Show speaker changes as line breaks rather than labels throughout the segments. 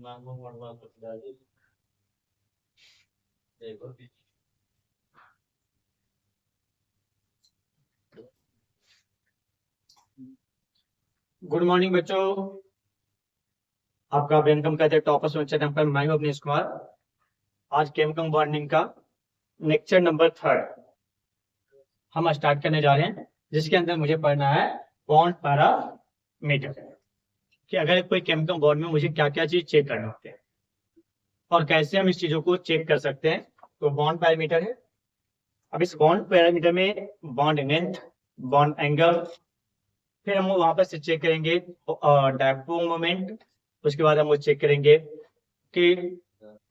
Good morning बच्चों। आपका welcome कहते हैं टॉपर्स लेक्चर नंबर। मैं हूं अपने कुमार। आज केमिकल बॉन्डिंग का लेक्चर नंबर 3 हम स्टार्ट करने जा रहे हैं, जिसके अंदर मुझे पढ़ना है बॉन्ड पैरामीटर, कि अगर कोई केमिकल बॉन्ड में मुझे क्या क्या चीज चेक करना होते हैं और कैसे हम इस चीजों को चेक कर सकते हैं। तो बॉन्ड पैरामीटर है। अब इस बॉन्ड पैरामीटर में बॉन्ड लेंथ, बॉन्ड एंगल, फिर हम वहां पर से चेक करेंगे डायपोल मोमेंट। उसके बाद हम वो चेक करेंगे कि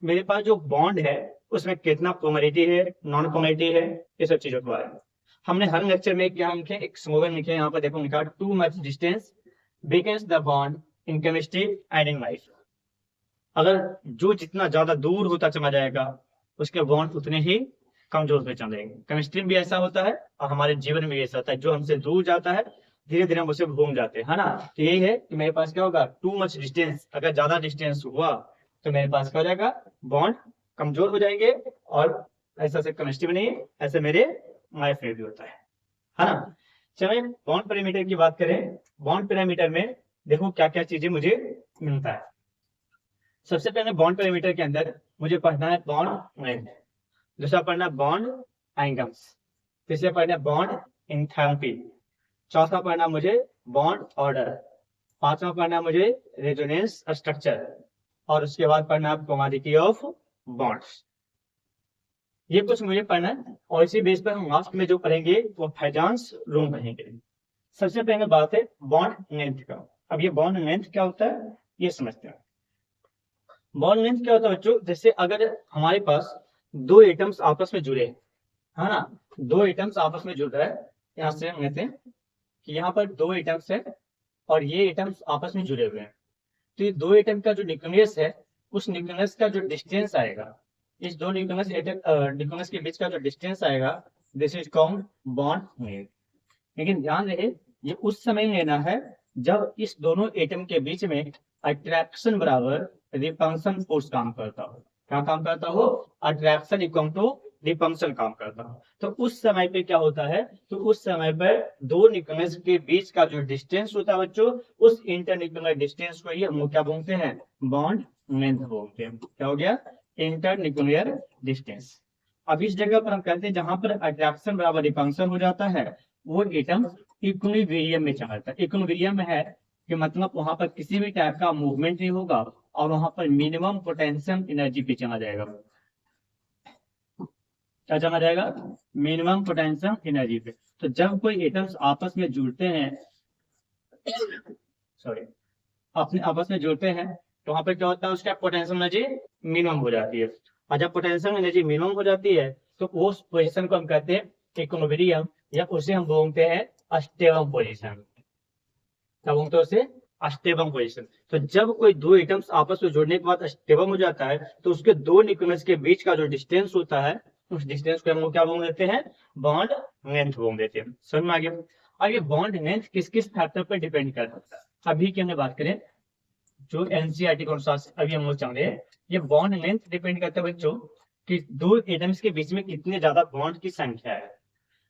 मेरे पास जो बॉन्ड है उसमें कितना पोलैरिटी है, नॉन पोलैरिटी है, ये सब चीजों के बारे में हमने हर लेक्चर में क्या लिखे, एक स्लोगन लिखे। यहाँ पर देखो लिखा, too much distance weakens the bond in chemistry and in life. अगर जो जितना ज्यादा दूर होता चला जाएगा उसके बॉन्ड उतने ही कमजोर होते चले जाएंगे। केमिस्ट्री में भी ऐसा होता है और हमारे जीवन में भी ऐसा होता है। जो हमसे दूर जाता है धीरे धीरे हम उसे भूल जाते हैं, है ना। तो यही है कि मेरे पास क्या होगा, टू मच डिस्टेंस। अगर ज्यादा डिस्टेंस हुआ तो मेरे पास क्या हो जाएगा, बॉन्ड कमजोर हो जाएंगे। और ऐसा सिर्फ केमिस्ट्री में नहीं, ऐसे मेरे लाइफ में भी होता है ना। चलिए बॉन्ड पैरामीटर की बात करें। बॉन्ड पैरामीटर में देखो क्या क्या चीजें मुझे मिलता है। सबसे पहले बॉन्ड पैरामीटर के अंदर मुझे पढ़ना है बॉन्ड लेंथ, दूसरा पढ़ना बॉन्ड एंगल्स, तीसरा पढ़ना बॉन्ड एंथैल्पी, चौथा पढ़ना मुझे बॉन्ड ऑर्डर, पांचवा पढ़ना मुझे रेजोनेंस स्ट्रक्चर, और उसके बाद पढ़ना पोलैरिटी ऑफ बॉन्ड्स। ये कुछ मुझे पढ़ना है और इसी बेस पर हम लास्ट में जो पढ़ेंगे वो फैजांस रूल पढ़ेंगे। सबसे पहले बात है बॉन्ड लेंथ का। अब ये बॉन्ड लेंथ क्या होता है ये समझते हैं। बॉन्ड लेंथ क्या होता है बच्चों, जैसे अगर हमारे पास दो एटम्स आपस में जुड़े है ना, दो एटम्स आपस में जुड़ रहा है। यहाँ से हम लेते हैं कि यहाँ पर दो एटम्स है और ये एटम्स आपस में जुड़े हुए हैं। तो ये दो एटम का जो न्यूक्लियस है, उस न्यूक्लियस का जो डिस्टेंस आएगा, इस दो न्यूक्लियस के बीच का जो डिस्टेंस आएगा, this is called bond length. लेकिन ध्यान रहे ये उस समय लेना है जब इस दोनों एटम के बीच में अट्रैक्शन बराबर रिपल्शन फोर्स काम करता हो। क्या काम करता हो, अट्रैक्शन इक्वल टू रिपल्शन काम करता हो। तो उस समय पे क्या होता है, तो उस समय पर दो न्यूक्लियस के बीच का जो डिस्टेंस होता है बच्चों, उस इंटरन्यूक्लियर डिस्टेंस को ही हम क्या बोलते हैं, बॉन्ड लेंथ बोलते हैं। क्या हो गया, इंटरन्यूक्लियर डिस्टेंस। अब इस जगह पर हम कहते हैं जहां पर अट्रैक्शन बराबर रिपल्शन हो जाता है वो एटम इक्विलिब्रियम में चला जाता है। इक्विलिब्रियम में है कि मतलब वहां पर किसी भी टाइप का मूवमेंट नहीं होगा और वहां पर मिनिमम पोटेंशियल एनर्जी पे चला जाएगा। क्या चला जाएगा, मिनिमम पोटेंशियल एनर्जी पे। तो जब कोई एटम्स आपस में जुड़ते हैं, सॉरी, अपने आपस में जुड़ते हैं तो वहां पर क्या होता है, उसका पोटेंशियल एनर्जी मिनिमम हो जाती है। और जब पोटेंशियल एनर्जी मिनिमम हो जाती है तो उस पोजीशन को हम कहते हैं इक्विलिब्रियम, या उसे हम बोलते हैं अस्टेबल पोजीशन। क्या बोलते हैं उसे, अस्टेबल पोजीशन। तो जब कोई दो एटम्स आपस में जुड़ने के बाद अस्टेबल हो जाता है तो उसके दो न्यूक्लियस के बीच का जो डिस्टेंस होता है, उस डिस्टेंस को हम लोग क्या बोल देते हैं, बॉन्ड लेंथ बोल देते हैं। समझ में आ गया। अब ये बॉन्ड लेंथ किस किस फैक्टर पर डिपेंड करता है। अभी की हमने बात करें जो एनसीईआरटी के अनुसार अभी हम लोग चल रहे हैं, ये बॉन्ड लेंथ डिपेंड करता है बच्चों कि दो एटम्स के बीच में कितने ज्यादा बॉन्ड की संख्या है।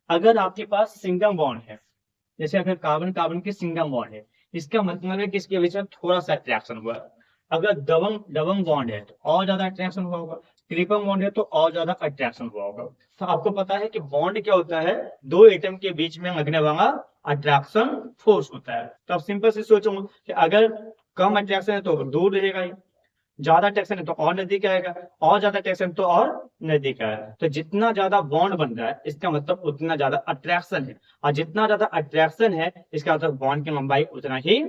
अगर आपके पास सिंगल बॉन्ड है, जैसे अगर कार्बन कार्बन के सिंगल बॉन्ड है, इसका मतलब है कि इसके बीच में थोड़ा सा अट्रैक्शन हुआ है। अगर डबल डबल बॉन्ड है तो और ज्यादा अट्रैक्शन हुआ होगा, ट्रिपल बॉन्ड है तो और ज्यादा अट्रैक्शन हुआ होगा। तो आपको पता है कि बॉन्ड क्या होता है, दो एटम के बीच में लगने वाला अट्रैक्शन फोर्स होता है। तो आप सिंपल से सोचो कि अगर कम अट्रैक्शन है तो दूर रहेगा ही, ज्यादा अट्रैक्शन है तो और नजदीक आएगा, और ज्यादा अट्रैक्शन तो और नजदीक आएगा। तो जितना ज्यादा बॉन्ड बन रहा है इसका मतलब उतना ज्यादा अट्रैक्शन है, और जितना ज्यादा अट्रैक्शन है इसका मतलब बॉन्ड की लंबाई उतना ही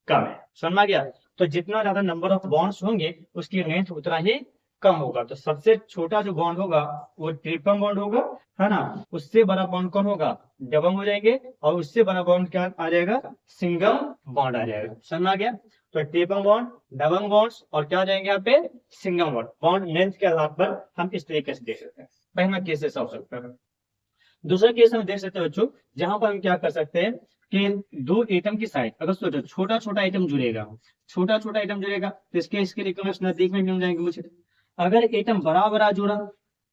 कम है। समझ में गया। तो जितना ज्यादा नंबर ऑफ बॉन्ड्स होंगे उसकी लेंथ उतना ही कम होगा। तो सबसे छोटा जो बॉन्ड होगा वो ट्रिपल बॉन्ड होगा, है ना। उससे बड़ा बॉन्ड कौन होगा, डबल हो जाएंगे, और उससे बड़ा बॉन्ड क्या आ जाएगा, सिंगल बॉन्ड आ जाएगा। समझ में आ गया। तो ट्रिपल बॉन्ड, डबल बॉन्ड्स और क्या जाएंगे यहाँ पे, सिंगल बॉन्ड। बॉन्ड लेंथ के आधार पर हम इस तरीके से देख सकते हैं। पहला केस ऐसा हो सकता है। दूसरा केस हम देख सकते हैं बच्चों, जहां पर हम क्या कर सकते हैं कि दो एटम की साइज, अगर सोचो छोटा छोटा एटम जुड़ेगा, छोटा छोटा एटम जुड़ेगा तो इसके न्यूक्लियस नजदीक में मिल जाएंगे मुझे। अगर एटम बड़ा बड़ा जुड़ा,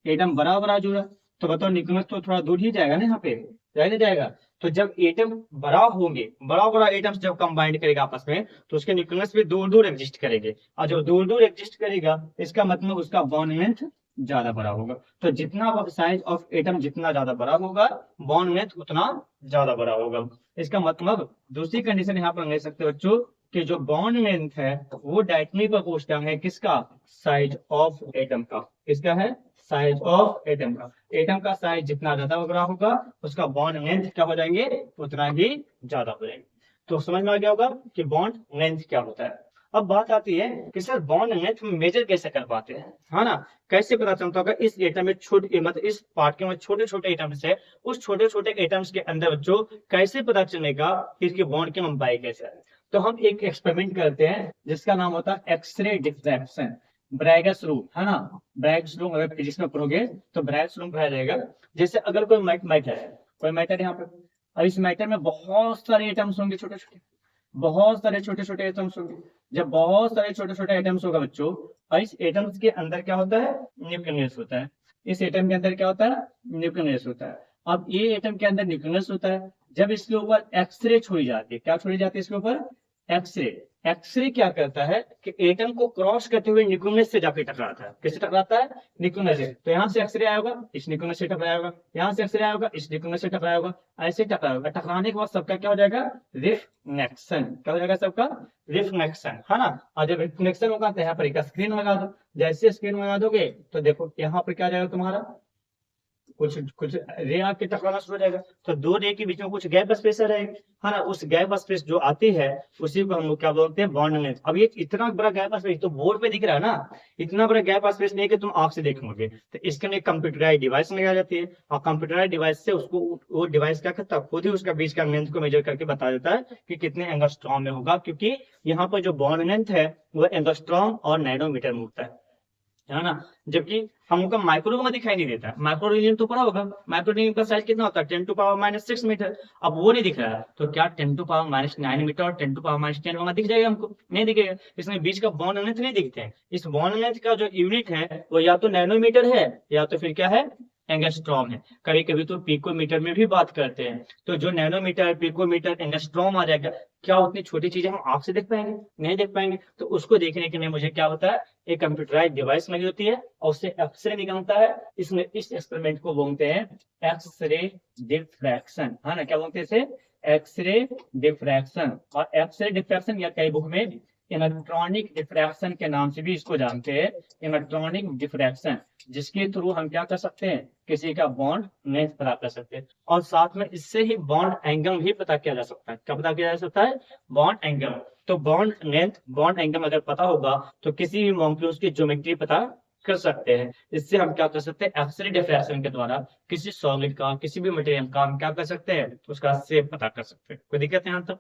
एटम बड़ा बड़ा जुड़ा तो बताओ न्यूक्लियस तो थोड़ा दूर ही जाएगा ना, यहाँ पे जाएगा जाएगा। तो जब एटम बड़ा होंगे, बड़ा बड़ा एटम्स जब कंबाइंड करेगा आपस में, तो उसके न्यूक्लियस भी दूर दूर एग्जिस्ट करेंगे, और जब दूर दूर एग्जिस्ट करेगा इसका मतलब उसका बॉन्ड लेंथ ज्यादा बड़ा होगा। तो जितना साइज ऑफ एटम जितना ज्यादा बड़ा होगा, बॉन्ड लेंथ उतना ज्यादा बड़ा होगा। इसका मतलब दूसरी कंडीशन यहाँ पर ले सकते हो बच्चों कि जो बॉन्ड लेंथ है वो डायरेक्टली प्रोपोर्शनल है किसका, साइज ऑफ एटम का। किसका है, साइज ऑफ एटम का। एटम का साइज जितना ज्यादा बड़ा होगा उसका बॉन्ड लेंथ क्या हो जाएंगे, उतना ही ज्यादा हो जाएंगे। तो समझ में आ गया होगा कि बॉन्ड लेंथ क्या होता है। अब बात आती है कि सर बॉन्ड लेंथ मेजर कैसे कर पाते हैं, है ना, कैसे पता चलता होगा इस एटम में छोटे, मतलब इस पार्ट के में छोटे छोटे एटम्स है, उस छोटे छोटे एटम्स के अंदर बच्चों कैसे पता चलेगा कि इसके बॉन्ड की लंबाई कैसे है। तो हम एक एक्सपेरिमेंट करते हैं जिसका नाम होता है एक्सरे डिफ्रैक्शन, ब्रैगस रूल, है ना। ब्रैगस रूल अगर फिजिक्स में पढ़ोगे तो ब्रैगस रूल कहा जाएगा। जैसे अगर कोई मैटर है, कोई मैटर यहाँ पे, और इस मैटर में बहुत सारे एटम्स होंगे छोटे छोटे, बहुत सारे छोटे छोटे एटम्स होंगे। जब बहुत सारे छोटे छोटे एटम्स होगा बच्चों, और इस एटम्स के अंदर क्या होता है, न्यूक्लियस होता है। इस एटम के अंदर क्या होता है, न्यूक्लियस होता है। अब ये एटम के अंदर न्यूक्लियस होता है, जब इसके ऊपर एक्सरे छोड़ी जाती है, क्या छोड़ी जाती है इसके ऊपर, एक्सरे। एक्सरे क्या करता है कि एटम को क्रॉस करते हुए न्यूक्लियस से जाके टकराता है। किससे टकराता है, न्यूक्लियस से। तो यहाँ से एक्सरे आया होगा, इस न्यूक्लियस से टकराया होगा, यहाँ से एक्सरे आया होगा, इस न्यूक्लियस से टकराया होगा, ऐसे टकराया होगा। टकराने के बाद सबका क्या हो जाएगा, रिफ्लेक्शन। क्या हो जाएगा सबका, रिफ्लेक्शन, है ना। और जब रिफ्लेक्शन होगा तो यहाँ पर एक स्क्रीन लगा दो। जैसे स्क्रीन लगा दोगे तो देखो यहाँ पर क्या जाएगा तुम्हारा, कुछ कुछ रे आके टकराना शुरू हो जाएगा। तो दो रे के बीच में कुछ गैप स्पेस रहेगा, है ना। उस गैप स्पेस जो आती है उसी को हम लोग क्या बोलते हैं, बॉन्ड लेंथ। अब ये इतना बड़ा गैप स्पेस तो बोर्ड पे दिख रहा है ना, इतना बड़ा गैप स्पेस नहीं कि तुम आंख से देखोगे। तो इसके लिए कंप्यूटराइज डिवाइस लगाई जाती है, और कंप्यूटराइज डिवाइस से उसको, वो डिवाइस क्या करता है, खुद ही उसका बीच का लेंथ को मेजर करके बता देता है कि कितने एंगस्ट्रॉम में होगा। क्योंकि यहाँ पर जो बॉन्ड लेंथ है वो एंगस्ट्रॉम और नैनोमीटर में होता है ना। जबकि हमको माइक्रो में दिखाई नहीं देता। माइक्रो तो पड़ा होगा, माइक्रो का साइज कितना होता है, 10⁻⁻⁶ मीटर। अब वो नहीं दिख रहा है तो क्या 10⁻⁹ मीटर और 10⁻⁻10 वहां दिख जाएगा, हमको नहीं दिखेगा। इसमें बीच का बॉन्ड लेंथ नहीं दिखते हैं। इस बॉन्ड लेंथ का जो यूनिट है वो या तो नैनोमीटर है या तो फिर क्या है, एंगस्ट्रॉम है। कभी कभी तो पिकोमीटर में भी बात करते हैं। तो जो नैनोमीटर, पिकोमीटर, एंगस्ट्रॉम आ जाएगा। क्या उतनी छोटी चीजें हम आंख से देख पाएंगे, नहीं देख पाएंगे। तो उसको देखने के लिए मुझे क्या होता है, एक कंप्यूटराइज डिवाइस लगी होती है और उससे एक्सरे निकलता है। इसमें इस एक्सपेरिमेंट को बोलते हैं एक्सरे डिफ्रैक्शन, है ना। क्या बोलते हैं इसे, एक्सरे डिफ्रैक्शन। और एक्सरे डिफ्रैक्शन या कई बुक में इलेक्ट्रॉनिक डिफ्रैक्शन के नाम से भी इसको जानते हैं, इलेक्ट्रॉनिक डिफ्रैक्शन, जिसके थ्रू हम क्या कर सकते हैं, किसी का बॉन्ड लेंथ पता कर सकते हैं। और साथ में इससे ही बॉन्ड एंगल भी पता किया जा सकता है। क्या पता किया जा सकता है, बॉन्ड एंगल। तो बॉन्ड लेंथ, बॉन्ड एंगल अगर पता होगा तो किसी भी मॉलिक्यूल्स की ज्योमेट्री पता कर सकते हैं। इससे हम क्या कर सकते हैं, एक्सरे डिफ्रैक्शन के द्वारा किसी सॉलिड का, किसी भी मटेरियल का हम क्या कर सकते हैं, उसका शेप पता कर सकते हैं। कोई दिक्कत है यहाँ तक,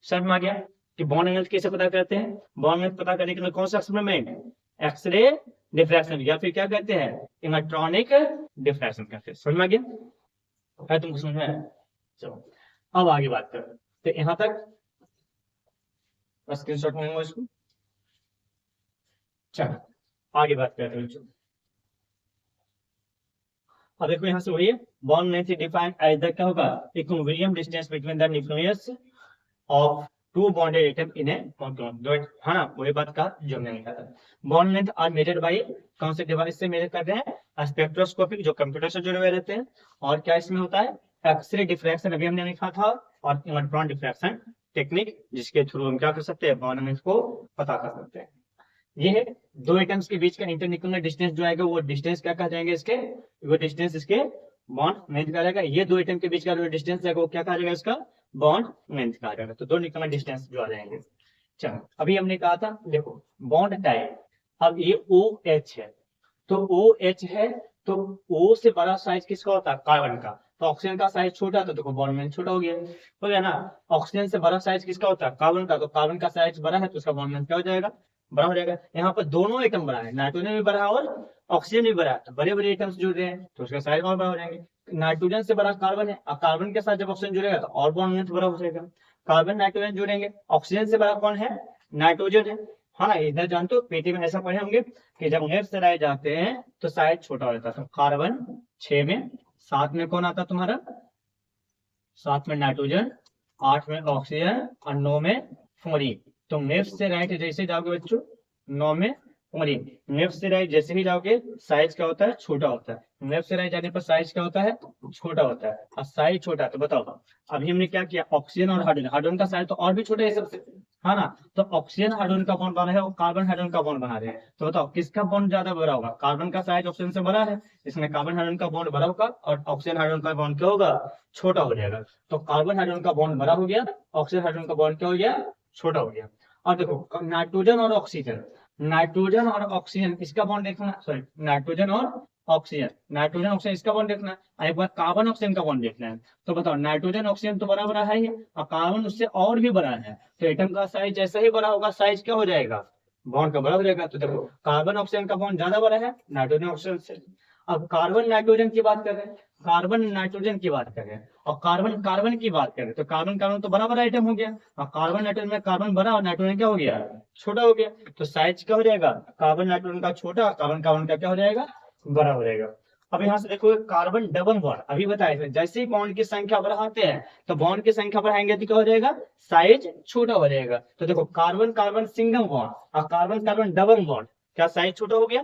समझ में आ गया कि बॉन्ड लेंथ कैसे पता करते हैं। बॉन्ड लेंथ पता करने के लिए कौन सा एक्सपेरिमेंट, एक्सरे डिफ्रैक्शन, या फिर क्या कहते हैं, इलेक्ट्रॉनिक डिफ्रैक्शन कहते हैं। समझ में आ गया है, तुमको समझ में आया। चलो अब आगे बात करें। तो यहाँ तक स्क्रीनशॉट में इसको, चलो आगे बात करते हैं। अब देखो यहाँ से वही है, bond length defined as the क्या होगा, equilibrium distance between the nucleus of two bonded atom in a molecule. जो है ना, वही बात का जो मैंने कहा था। Bond length are measured by, कौन से डिवाइस से मेजर कर रहे हैं, स्पेक्ट्रोस्कोपिक, जो कंप्यूटर से जुड़े हुए रहते हैं। और क्या इसमें होता है, एक्सरे डिफ्रैक्शन, अभी हमने लिखा था, और इलेक्ट्रॉन डिफ्रैक्शन टेक्निक, जिसके थ्रू हम क्या कर सकते हैं, बॉन्ड लेंथ को पता कर सकते हैं। ये है दो एटम्स के बीच का इंटरन्यूक्लियर डिस्टेंस जो आएगा वो डिस्टेंस क्या कहा जाएंगे, इसके वो डिस्टेंस इसके बॉन्ड लेंथ कहा जाएगा। ये दो एटम के बीच का जो डिस्टेंस है वो क्या कहा जाएगा, इसका बॉन्ड लेंथ कहा जाएगा। तो दो न्यूक्लियर डिस्टेंस जो आ जाएंगे। चलो अभी हमने कहा था, देखो बॉन्ड टाइप, अब ये OH है, तो OH है तो O से बड़ा साइज किसका होता है, कार्बन का। तो ऑक्सीजन का साइज छोटा तो देखो बॉन्ड लेंथ छोटा हो गया ना। ऑक्सीजन से बड़ा साइज किसका होता है, कार्बन का। तो कार्बन का साइज बड़ा है तो उसका बॉन्ड लेंथ क्या हो जाएगा, बड़ा हो जाएगा। यहाँ पर दोनों एटम बड़ा है, नाइट्रोजन भी बड़ा और ऑक्सीजन भी बड़ा है, तो बड़े बड़े एटम्स जुड़ रहे हैं तो उसका साइज और बड़ा हो जाएंगे। नाइट्रोजन से बड़ा कार्बन है, और कार्बन के साथ जब ऑक्सीजन जुड़ेगा तो और बॉन्ड लेंथ बड़ा हो जाएगा। कार्बन नाइट्रोजन जुड़ेंगे, ऑक्सीजन से बड़ा कौन है, नाइट्रोजन है। हाँ, इधर जानते हो पेटी में ऐसा पढ़े होंगे कि जब नेट से लाए जाते हैं तो साइज छोटा हो जाता है। कार्बन 6 में, 7 में कौन आता तुम्हारा, 7 में नाइट्रोजन, 8 में ऑक्सीजन और 9 में फ्लोरीन। तो लेफ्ट से राइट जैसे जाओगे बच्चों, 9 में फ्लोरीन, लेफ्ट से राइट जैसे ही जाओगे साइज क्या होता है, छोटा होता है। लेफ्ट से राइट जाने पर साइज क्या होता है, छोटा होता है। और साइज छोटा है तो बताओ, अभी हमने क्या किया, ऑक्सीजन और हाइड्रोजन, हाइड्रोजन का साइज तो और भी छोटा है सबसे, है ना। तो ऑक्सीजन हाइड्रोजन का बॉन्ड बना है और कार्बन हाइड्रोजन का बॉन्ड बना रहे हैं, तो बताओ किसका बॉन्ड ज्यादा बड़ा होगा। कार्बन का साइज ऑक्सीजन से बड़ा है, इसमें कार्बन हाइड्रोजन का बॉन्ड बड़ा होगा और ऑक्सीजन हाइड्रोजन का बॉन्ड क्या होगा, छोटा हो जाएगा। तो कार्बन हाइड्रोजन का बॉन्ड बड़ा हो गया, ऑक्सीजन हाइड्रोजन का बॉन्ड क्या हो गया, छोटा हो गया। और देखो नाइट्रोजन और ऑक्सीजन, नाइट्रोजन और ऑक्सीजन इसका बॉन्ड देखना, सॉरी नाइट्रोजन और ऑक्सीजन, नाइट्रोजन ऑक्सीजन इसका बॉन्ड देखना है, एक बार कार्बन ऑक्सीजन का बॉन्ड देखना है। तो बताओ नाइट्रोजन ऑक्सीजन तो बड़ा बड़ा है ही, और कार्बन उससे और भी बड़ा है, तो एटम का साइज जैसा ही बड़ा होगा साइज क्या हो जाएगा, बॉन्ड का बड़ा हो जाएगा। तो देखो कार्बन ऑक्सीजन का बॉन्ड ज्यादा बड़ा है नाइट्रोजन ऑक्सीजन से। अब कार्बन नाइट्रोजन की बात करें, कार्बन नाइट्रोजन की बात करें और कार्बन कार्बन की बात करें, तो कार्बन कार्बन तो बड़ा बड़ा आइटम हो गया, और कार्बन नाइट्रोजन में कार्बन बड़ा और नाइट्रोजन क्या हो गया, छोटा हो गया। तो साइज क्या हो जाएगा, कार्बन नाइट्रोजन का छोटा, कार्बन कार्बन का क्या हो जाएगा, बड़ा हो जाएगा। अब यहाँ से देखो कार्बन डबल बॉन्ड, अभी बताए थे जैसे ही बॉन्ड की संख्या बढ़ाते हैं तो बॉन्ड की संख्या बढ़ाएंगे तो क्या हो जाएगा, साइज छोटा हो जाएगा। तो देखो कार्बन कार्बन सिंगल बॉन्ड और कार्बन कार्बन डबल बॉन्ड, क्या साइज छोटा हो गया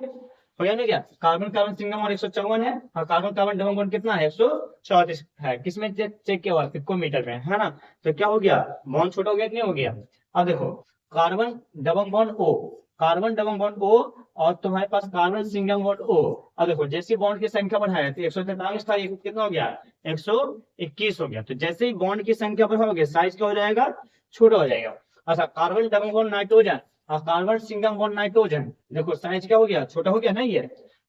ना क्या। कार्बन कार्बन सिंगल बॉन्ड 154 है और कार्बन कार्बन डबल बॉन्ड कितना है, 134 है। किसमें चेक किया हुआ, पिकोमीटर में, है ना। तो क्या हो गया, बॉन्ड छोटा हो गया कि नहीं हो गया। अब देखो carbon double bond O, carbon double bond O और तुम्हारे पास कार्बन सिंगल बॉन्ड O। अब देखो जैसे बॉन्ड की संख्या बढ़ाया तो 143 था, कितना हो गया, 121 हो गया। तो जैसे ही बॉन्ड की संख्या बढ़ाओगे साइज क्या हो जाएगा, छोटा हो जाएगा। अच्छा कार्बन डबल बॉन्ड नाइट्रोजन और कार्बन सिंगल बॉन्ड नाइट्रोजन, देखो साइज क्या हो गया, छोटा हो गया ना, ये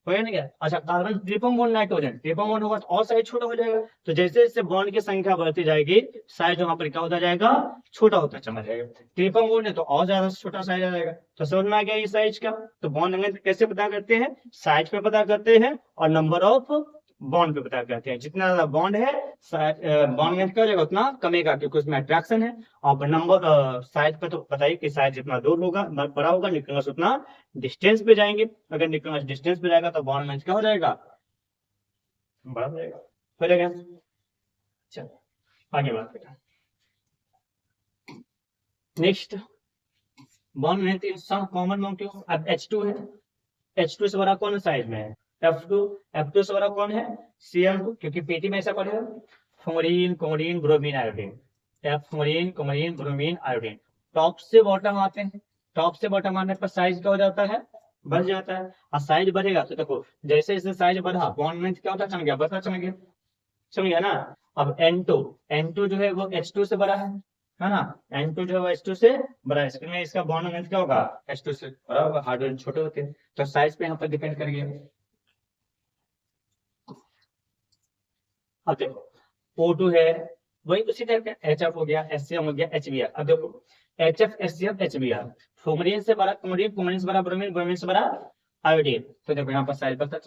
हो गया ना क्या। अच्छा carbon triple bond nitrogen, triple bond होगा तो और साइज छोटा हो जाएगा। तो जैसे जैसे बॉन्ड की संख्या बढ़ती जाएगी साइज वहां पर क्या होता जाएगा, छोटा होता चला जाएगा। ट्रिपल बॉन्ड है तो और ज्यादा छोटा साइज आ जाएगा। तो समझ में आ गया ये साइज का। तो बॉन्ड लेंथ कैसे पता करते हैं, साइज पे पता करते हैं और नंबर ऑफ बॉन्ड पे पता करते हैं। जितना ज्यादा बॉन्ड है बॉन्ड लेंथ क्या हो जाएगा उतना कमेगा, क्योंकि उसमें अट्रैक्शन है। और नंबर साइज पे तो बताइए कि साइज जितना दूर होगा बड़ा होगा, न्यूक्लियस उतना डिस्टेंस पे जाएंगे। अगर न्यूक्लियस डिस्टेंस पे जाएगा तो बॉन्ड लेंथ क्या हो जाएगा, बड़ा हो जाएगा। हो जाएगा, चलो आगे बात करें। Next bond length is some common molecule. अब H2 है, H2 से बड़ा कौन साइज में है, F2, F2 से बड़ा कौन है, Cl2, क्योंकि पेटी में ऐसा पढ़ेगा fluorine chlorine bromine iodine, fluorine chlorine bromine iodine. Top से बॉटम आते हैं, टॉप से बॉटम आने पर साइज क्या हो जाता है, बढ़ जाता है। और साइज बढ़ेगा तो देखो जैसे जैसे साइज बढ़ा बॉन्ड लेंथ क्या होता चल गया, बढ़ता चल गया, समझ गया ना। अब N2 जो है वो H2 से बड़ा है ना। N2 जो है H2 से बड़ा है, इसमें इसका बॉन्ड लेंथ क्या होगा, H2 से बड़ा होगा, हाइड्रोजन छोटे होते हैं तो साइज पे यहाँ पर डिपेंड कर गया। अब देखो O2 है वही उसी टाइप का, HF हो गया, HCl हो गया, HBr। अब देखो HF HCl HBr, फ्लोरीन से बड़ा क्लोरीन, क्लोरीन से बड़ा ब्रोमीन, ब्रोमीन से बड़ा आयोडीन। तो देखो यहाँ पर साइज बढ़ता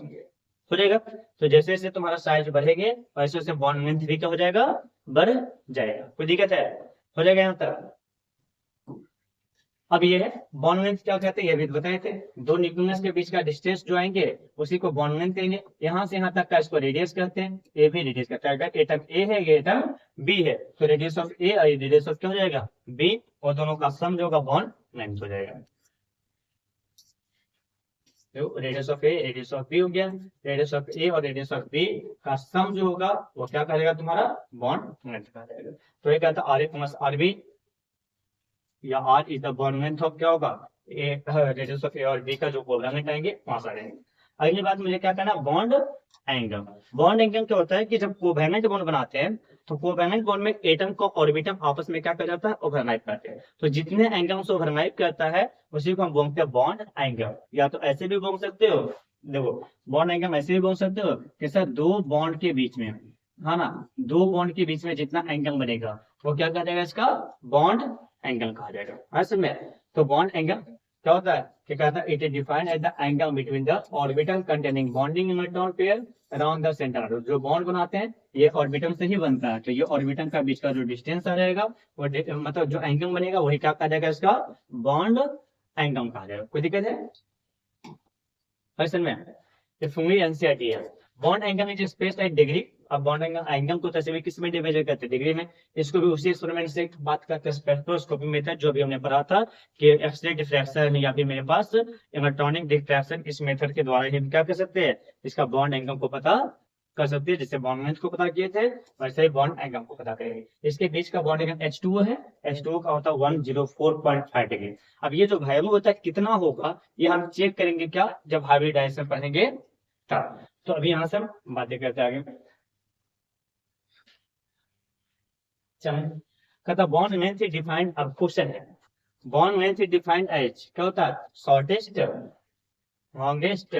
हो जाएगा। तो जैसे जैसे तुम्हारा साइज बढ़ेगे वैसे वैसे बॉन्ड लेंथ भी क्या हो जाएगा, बढ़ जाएगा। कोई दिक्कत है, हो जाएगा यहाँ तक। अब ये है बॉन्ड लेंथ क्या कहते हैं, ये भी बताए थे, दो न्यूक्लियस के बीच का डिस्टेंस जो आएंगे उसी को बॉन्ड लेंथ कहेंगे। यहाँ से यहाँ तक का इसको रेडियस कहते हैं, ए भी रेडियस कहता है। एटम ए है, ये एटम बी है, तो रेडियस ऑफ ए और रेडियस ऑफ क्या हो जाएगा, बी, और दोनों का सम जो होगा बॉन्ड लेंथ हो जाएगा। Radius of A radius of B हो गया, रेडियस ऑफ ए और रेडियस ऑफ बी का सम जो होगा वो क्या करेगा, तुम्हारा बॉन्ड लेंथ करेगा। तो ये कहता है R A plus R B, या R is the bond length of क्या होगा, ए रेडियस ऑफ ए और बी का जो कोवेलेंट आएंगे वहां से आएंगे। अगली बात मुझे क्या कहना, बॉन्ड एंगल। बॉन्ड एंगल क्या होता है कि जब कोवेलेंट बॉन्ड बनाते हैं तो कोवेलेंट बॉन्ड में एटम को ऑर्बिटम आपस में क्या कर जाता है, ओवरलैप करते हैं। तो जितने एंगल से ओवरलैप करता है उसी को हम बोलते हैं बॉन्ड एंगल। या तो ऐसे भी बोल सकते हो, देखो बॉन्ड एंगल ऐसे भी बोल सकते हो कि सर दो बॉन्ड के बीच में, है ना, दो बॉन्ड के बीच में जितना एंगल बनेगा वो क्या कहा जाएगा, इसका बॉन्ड एंगल कहा जाएगा। ऐसे में तो बॉन्ड एंगल, क्या होता है कि कहता है it is defined as the angle between the orbital containing bonding electron pair around the centre. जो बॉन्ड बनाते हैं ये ऑर्बिटल से ही बनता है, तो ये ऑर्बिटल का बीच का जो डिस्टेंस आ जाएगा वो मतलब जो एंगल बनेगा वही क्या कहा जाएगा, इसका बॉन्ड एंगल कहा जाएगा। कोई दिक्कत है क्वेश्चन में? फंगी एनसीईआरटी है। Bond angle is space at degree. अब बॉन्ड एंगल को तस्वीर किस में मेजर करते हैं, डिग्री में। इसको भी उसी इंस्ट्रूमेंट से बात करते हैं, स्पेक्ट्रोस्कोपी मेथड, जो भी हमने पढ़ा था कि एक्सरे डिफ्रैक्शन या फिर मेरे पास इलेक्ट्रॉनिक डिफ्रैक्शन, इस मेथड के द्वारा ही हम क्या कर सकते हैं, इसका बॉन्ड एंगल को पता कर सकते हैं। जैसे बॉन्ड लेंथ को पता किए थे वैसे ही बॉन्ड एंगल को पता करेंगे। इसके बीच का बॉन्ड एंगल H2O है, H2O का होता है 104.5 डिग्री। अब ये जो वैल्यू होता है कितना होगा ये हम चेक करेंगे क्या, जब हाइब्रिडाइजेशन पढ़ेंगे तब। तो अभी यहाँ से हम बातें करते आगे। कहता बॉन्ड लेंथ इज डिफाइंड, अब क्वेश्चन है bond length is defined as क्या होता है, shortest, longest,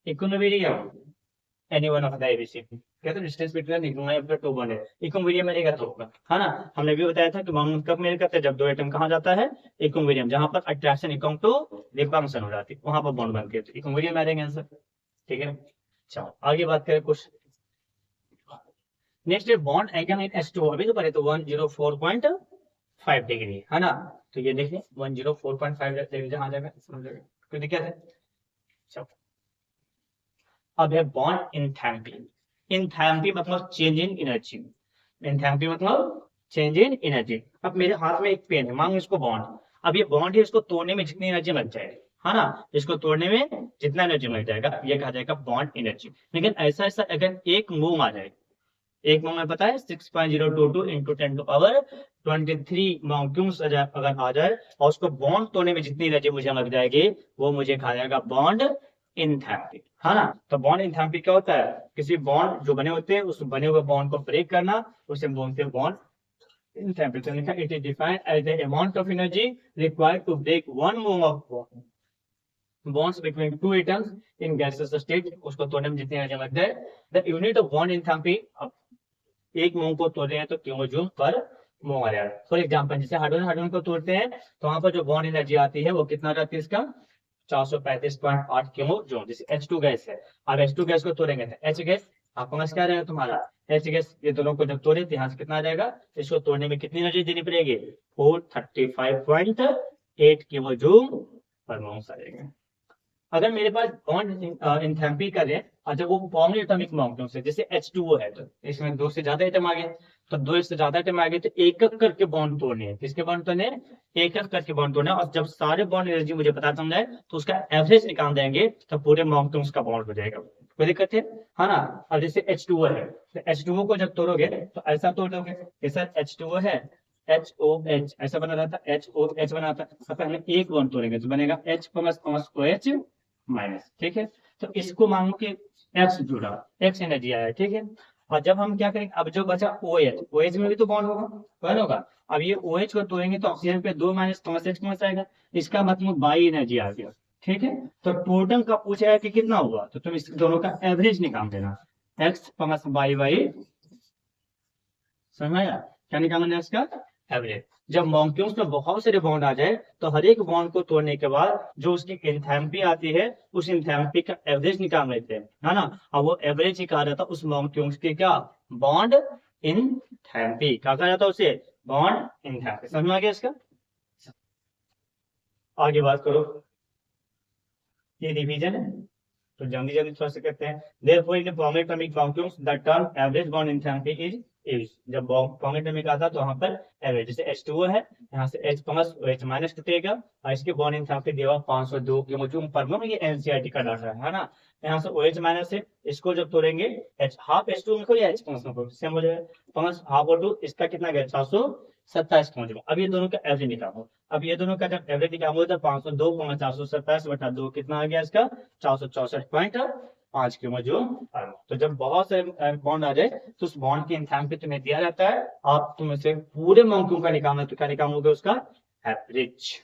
equilibrium, any one of the ABC. कहते हैं distance between equilibrium two bond है, इक्विलिब्रियम मिलेगा तो होगा, है ना। हमने भी बताया था कि बॉन्ड कब मेल करते हैं, जब दो एटम कहाँ जाता है, इक्विलिब्रियम, जहां पर अट्रैक्शन इक्वल टू रिपल्शन हो जाती है वहां पर बॉन्ड बनती है, तो इक्विलिब्रियम आ जाएगा आंसर। ठीक है, चलो आगे बात करें कुछ। नेक्स्ट है बॉन्ड एंगल इन H2O, अभी तो पढ़े तो 104.5 डिग्री, है ना। तो ये देखिए 104.5 डिग्री जहां जाएगा, कोई दिक्कत है? चलो अब है बॉन्ड इंथैल्पी। इंथैल्पी मतलब चेंज इन एनर्जी, इंथैल्पी मतलब चेंज इन एनर्जी। अब मेरे हाथ में एक पेन है, मान लो इसको बॉन्ड, अब ये बॉन्ड है, इसको तोड़ने में जितनी एनर्जी लग जाए, है ना, इसको तोड़ने में जितना एनर्जी लग जाएगा ये कहा जाएगा बॉन्ड एनर्जी। लेकिन ऐसा ऐसा अगर एक मोम आ जाए, एक मोम में पता है 6.022 इंटू 10 टू पावर 23 मॉलिक्यूल्स अगर आ जाए और उसको बॉन्ड तोड़ने में जितनी एनर्जी मुझे लग जाएगी वो मुझे कहा जाएगा बॉन्ड इंथैल्पी, है ना। तो बॉन्ड इंथैल्पी क्या होता है, किसी बॉन्ड जो बने होते हैं उस बने हुए बॉन्ड को ब्रेक करना, उसे बोलते हैं बॉन्ड इंथैल्पी। तो लिखा it is defined as the amount of energy required to break one mole of bonds between two atoms in gaseous state, उसको तोड़ने में जितनी एनर्जी लग जाए। The unit of bond enthalpy, अब एक मोम को तोड़े हैं तो किलोजूल पर मोम आ जाएगा। फॉर एग्जांपल जैसे हाइड्रोजन हाइड्रोजन को तोड़ते हैं तो वहां पर जो बॉन्ड एनर्जी आती है वो कितना रहती है, इसका 435.8 किलोजूल। जैसे H2 गैस है, अब H2 गैस को तोड़ेंगे तो H गैस आपको समझ क्या रहेगा तुम्हारा, H गैस, ये दोनों को जब तोड़े तो यहाँ से कितना आ जाएगा, इसको तोड़ने में कितनी एनर्जी देनी पड़ेगी, 435.8 किलोजूल पर मोम आ जाएगा। अगर मेरे पास बॉन्ड इंथैल्पी करें और जब वो फॉर्मल एटॉमिक मॉलिक्यूल्स है, जैसे H2O है तो इसमें दो से ज्यादा एटम आ गए, तो दो से ज्यादा एटम आ गए तो एक एक करके बॉन्ड तोड़ने हैं। किसके बॉन्ड तोड़ने हैं, एक एक करके बॉन्ड तोड़ना। और जब सारे बॉन्ड एनर्जी मुझे पता चल जाए तो उसका एवरेज निकाल देंगे तो पूरे मॉलिक्यूल्स का बॉन्ड हो जाएगा। कोई दिक्कत है ना। अब जैसे H2O है तो H2O को जब तोड़ोगे तो ऐसा तोड़ दोगे, जैसा H2O है HOH ऐसा बना रहता है, HOH बना था, पहले एक बॉन्ड तोड़ेंगे तो बनेगा H प्लस OH माइनस। ठीक है, तो इसको मांगो कि X जुड़ा, X एनर्जी आया, ठीक है। और जब हम क्या करेंगे, अब जो बचा OH, OH में भी तो बॉन्ड होगा, बॉन्ड होगा। अब ये OH को तोड़ेंगे तो ऑक्सीजन पे 2 माइनस H माइनस आएगा, इसका मतलब बाई एनर्जी आ गया। ठीक है, तो टोटल का पूछा है कि कितना हुआ, तो तुम इस दोनों का एवरेज निकाल देना, X प्लस बाई समझ आया, क्या निकालना है इसका एवरेज। जब मॉलिक्यूल्स में बहुत सारे बॉन्ड आ जाए तो हर एक बॉन्ड को तोड़ने के बाद जो उसकी इंथैल्पी आती है उस इंथैल्पी का एवरेज निकाल लेते हैं, है ना। और वो एवरेज ही कहा जाता है उस मॉलिक्यूल्स के क्या, बॉन्ड इंथैल्पी। क्या कहा जाता है उसे, बॉन्ड इंथैल्पी। समझ में आ गया इसका। आगे बात करो, ये डिवीजन है तो जल्दी जल्दी थोड़ा सा करते हैं। Therefore, in the formal atomic molecules, the term average bond enthalpy is used. जब फॉर्मल एटॉमिक आता तो वहां पर एवरेज, जैसे H2O है यहाँ से H प्लस OH माइनस टूटेगा और इसके बॉन्ड एंथैल्पी देगा 502 किलोजूल पर मोल। ये NCERT का डाटा है ना। यहाँ से OH माइनस है, इसको जब तोड़ेंगे H हाफ H2 में को या H प्लस में को सेम हो जाएगा, प्लस हाफ O2, इसका कितना गया 427 किलोजूल। अब ये दोनों का एवरेज निकालो, अब ये दोनों का जब एवरेज निकालो तो 502 427 बटा 2 कितना आ गया इसका 464.5 किलोजूल। तो जब बहुत से बॉन्ड आ जाए तो उस बॉन्ड की इंथैल्पी तुम्हें दिया रहता है, आप तुम इसे पूरे मॉलिक्यूल का निकालना, तो क्या निकालोगे उसका एवरेज।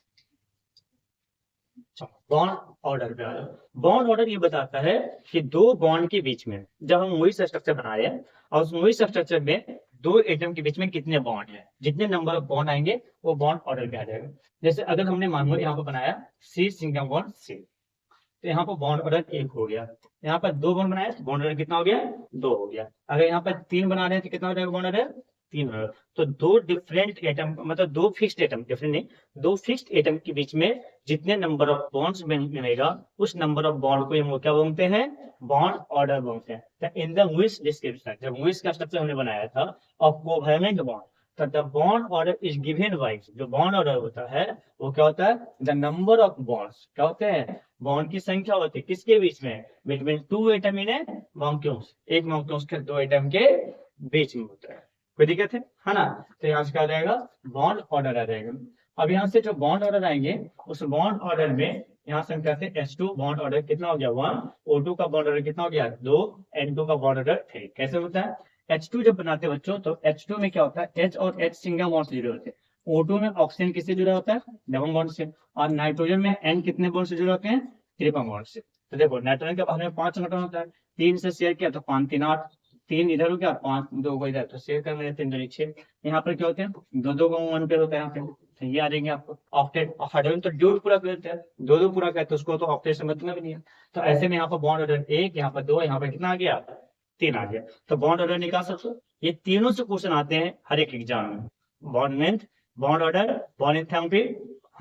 बॉन्ड ऑर्डर पे आ जाओ। बॉन्ड ऑर्डर ये बताता है कि दो बॉन्ड के बीच में जब हम मूवी स्ट्रक्चर बना रहे हैं और उस मूवी स्ट्रक्चर में दो एटम के बीच में कितने बॉन्ड है, जितने नंबर ऑफ बॉन्ड आएंगे वो बॉन्ड ऑर्डर पे आ जाएगा। जैसे अगर हमने मान लो यहाँ पर बनाया सी सिंगल बॉन्ड सी, तो यहाँ पर बॉन्ड ऑर्डर 1 हो गया। यहाँ पर 2 बॉन्ड बनाया तो बॉन्ड ऑर्डर कितना हो गया, 2 हो गया। अगर यहाँ पर 3 बना रहे हैं तो कितना हो जाएगा बॉन्ड ऑर्डर, 3 हो। तो दो डिफरेंट एटम, मतलब दो फिक्स्ड एटम, डिफरेंट नहीं, दो फिक्स्ड एटम के बीच में जितने नंबर ऑफ बॉन्ड्स बनेगा उस नंबर ऑफ बॉन्ड को हम क्या बोलते हैं, बॉन्ड ऑर्डर बोलते हैं। तो इन द लुईस डिस्क्रिप्शन, जब लुईस का स्ट्रक्चर हमने बनाया था ऑफ कोवैलेंट बॉन्ड, तो the bond order is given by, जो बॉन्ड ऑर्डर होता है वो क्या होता है, द नंबर ऑफ बॉन्ड्स, क्या होते हैं, बॉन्ड की संख्या होती है किसके बीच में, between two atom in A molecules, एक मॉलिक्यूल्स के दो एटम के बीच में होता है। कोई दिक्कत है ना। तो यहाँ से क्या आ जाएगा, बॉन्ड ऑर्डर आ जाएगा। अब यहाँ से जो बॉन्ड ऑर्डर आएंगे उस बॉन्ड ऑर्डर में यहाँ से हम कहते हैं H2 बॉन्ड ऑर्डर कितना हो गया 1, O2 का बॉन्ड ऑर्डर कितना हो गया 2, N2 का बॉन्ड ऑर्डर 3। कैसे होता है, H2 जब बनाते हैं बच्चों तो H2 में क्या होता है, H और H सिंगल बॉन्ड से जुड़े होते हैं। O2 में ऑक्सीजन किससे जुड़ा होता है, डबल बॉन्ड से। और नाइट्रोजन में N कितने बॉन्ड से जुड़े होते हैं, ट्रिपल बॉन्ड से। तो देखो नाइट्रोजन के बारे में 5 इलेक्ट्रॉन होता है, 3 से शेयर किया तो 5 3 8, 3 इधर हो गया 5 2 को इधर, तो शेयर कर रहे हैं 3 2 6। यहाँ पर क्या होते हैं, 2 2 का 1 पेयर होता है यहाँ पे। तो ये आ जाएंगे आपको ऑक्टेट। हाइड्रोजन तो ड्यूट पूरा करते हैं, 2 2 पूरा करते हैं, उसको तो ऑक्टेट से मतलब नहीं है। तो ऐसे में यहाँ पर बॉन्ड ऑर्डर 1, यहाँ पर 2, यहाँ पर कितना आ गया 3 आ गया। तो बॉन्ड ऑर्डर निकाल सकते हो। ये तीनों से क्वेश्चन आते हैं हर एक एग्जाम में, bond length, bond order, bond enthalpy,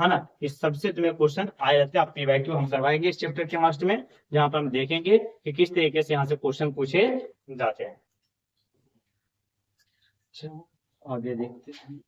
है ना। इस सबसे तुम्हें क्वेश्चन आए रहते हैं। आप पीवाईक्यू हम करवाएंगे इस चैप्टर के लास्ट में, जहां पर हम देखेंगे कि किस तरीके से यहाँ से क्वेश्चन पूछे जाते हैं। आगे देखते हैं,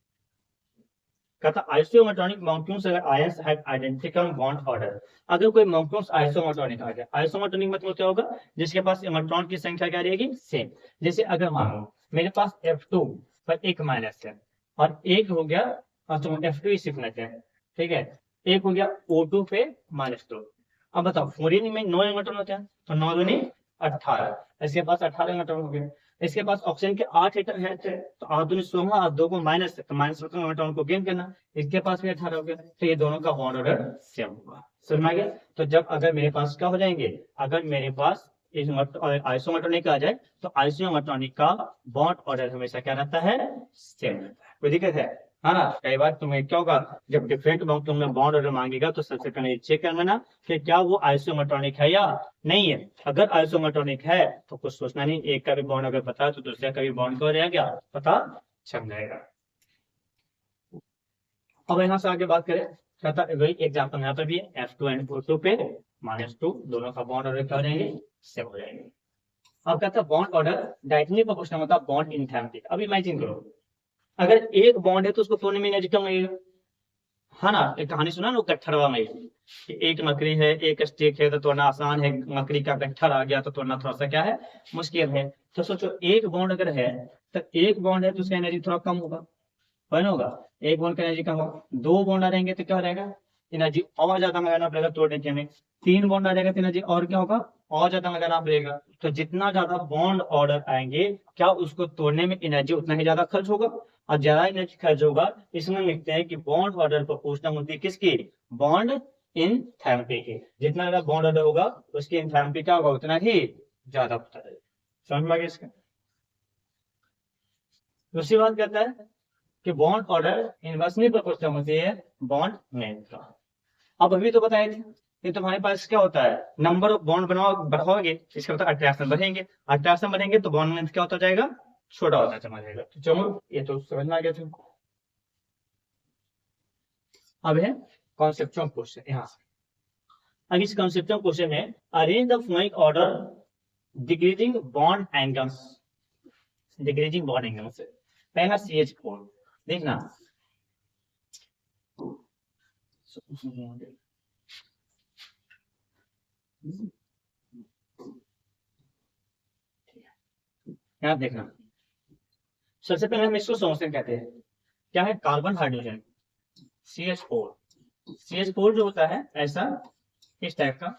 कहता आइसोमेटोनिक मॉलिक्यूल्स अगर ions have identical bond order. अगर कोई मॉलिक्यूल्स आइसोमेटोनिक आ गया, आइसोमेटोनिक मतलब क्या होगा, जिसके पास इलेक्ट्रॉन की संख्या क्या रहेगी, सेम। जैसे अगर मान लो मेरे पास F2 पर एक माइनस है और एक हो गया, तो F2 ही सिर्फ लेते हैं, ठीक है, एक हो गया O2 पे -2। अब बताओ फ्लोरीन में 9 इलेक्ट्रॉन होते हैं, तो 9 दूनी 18, इसके पास 18 इलेक्ट्रॉन हो गए। इसके पास ऑक्सीजन के 8 एटम है, तो 8 दूनी 16, और 2 को माइनस है तो माइनस इलेक्ट्रॉन को गेन करना। इसके पास भी 18 हो गया, तो ये दोनों का बॉन्ड ऑर्डर सेम होगा। समझ में आ गया। तो जब अगर मेरे पास क्या हो जाएंगे, अगर मेरे पास आइसोमेटोनिक आ जाए तो आइसोमेटोनिक का बॉन्ड ऑर्डर हमेशा क्या रहता है, सेम रहता है। कोई दिक्कत है ना। कई बार तुम्हें क्या होगा, जब डिफरेंट तुम्हें बॉन्ड ऑर्डर मांगेगा तो सबसे पहले चेक कर लेना कि क्या वो आइसोमेटोनिक है या नहीं है। अगर आइसोमेटोनिक है तो कुछ सोचना नहीं, एक का भी बॉन्ड अगर पता है तो दूसरे का भी बॉन्ड को रहेगा पता चल जाएगा। अब यहाँ से आगे बात करें, कहता वही एग्जाम्पल यहाँ पर भी है, F2 एंड O2 पे -2, दोनों का बॉन्ड ऑर्डर क्या हो जाएंगे, सेम हो जाएंगे। अब कहता है बॉन्ड ऑर्डर डायटोनिक का क्वेश्चन होता है बॉन्ड एंथैल्पी। अब इमेजिन करो अगर एक बॉन्ड है तो उसको तोड़ने में एनर्जी कम लगेगा, है ना। एक कहानी सुना ना कट्ठरवा में, एक मकड़ी है एक स्टिक है तो तोड़ना आसान है, मकड़ी का गट्ठर आ गया तो तोड़ना थोड़ा सा क्या है, मुश्किल है। तो सोचो एक बॉन्ड अगर है तो एक बॉन्ड है तो उसका एनर्जी थोड़ा कम होगा, होगा, एक बॉन्ड का एनर्जी कम होगा। 2 बॉन्ड आ रहेंगे तो क्या रहेगा, एनर्जी और ज्यादा लगाना पड़ेगा तोड़ने के में। 3 बॉन्ड आ जाएगा तो एनर्जी और क्या होगा, और ज्यादा लगाना पड़ेगा। तो जितना ज्यादा बॉन्ड ऑर्डर आएंगे क्या उसको तोड़ने में एनर्जी उतना ही ज्यादा खर्च होगा, और ज्यादा एनर्जी खर्च होगा। इसमें लिखते हैं कि बॉन्ड ऑर्डर पर पूछना होती है किसकी, बॉन्ड एंथैल्पी की। जितना ज्यादा बॉन्ड ऑर्डर होगा उसकी एंथैल्पी क्या होगा, उतना ही ज्यादा होता है। समझ में आ गया इसका। दूसरी बात कहता है कि बॉन्ड ऑर्डर इनवर्सली प्रोपोर्शनल होती है बॉन्ड लेंथ का। अब अभी तो बताए थे कि तुम्हारे पास क्या होता है, नंबर ऑफ बॉन्ड बढ़ाओगे इसका मतलब अट्रैक्शन बढ़ेंगे, अट्रैक्शन बढ़ेंगे तो बॉन्ड लेंथ क्या होता जाएगा, छोटा होता चला जाएगा। तो चलो ये तो समझ में आ गया तुमको। अब है कॉन्सेप्चुअल क्वेश्चन। यहाँ से अब इस कॉन्सेप्चुअल क्वेश्चन में arrange the flowing order decreasing bond angles, decreasing bond angle से। पहला CH4 देखना, यहाँ देखना, सबसे पहले हम इसको समझते कहते हैं क्या है, कार्बन हाइड्रोजन CH4 जो होता है ऐसा इस टाइप का,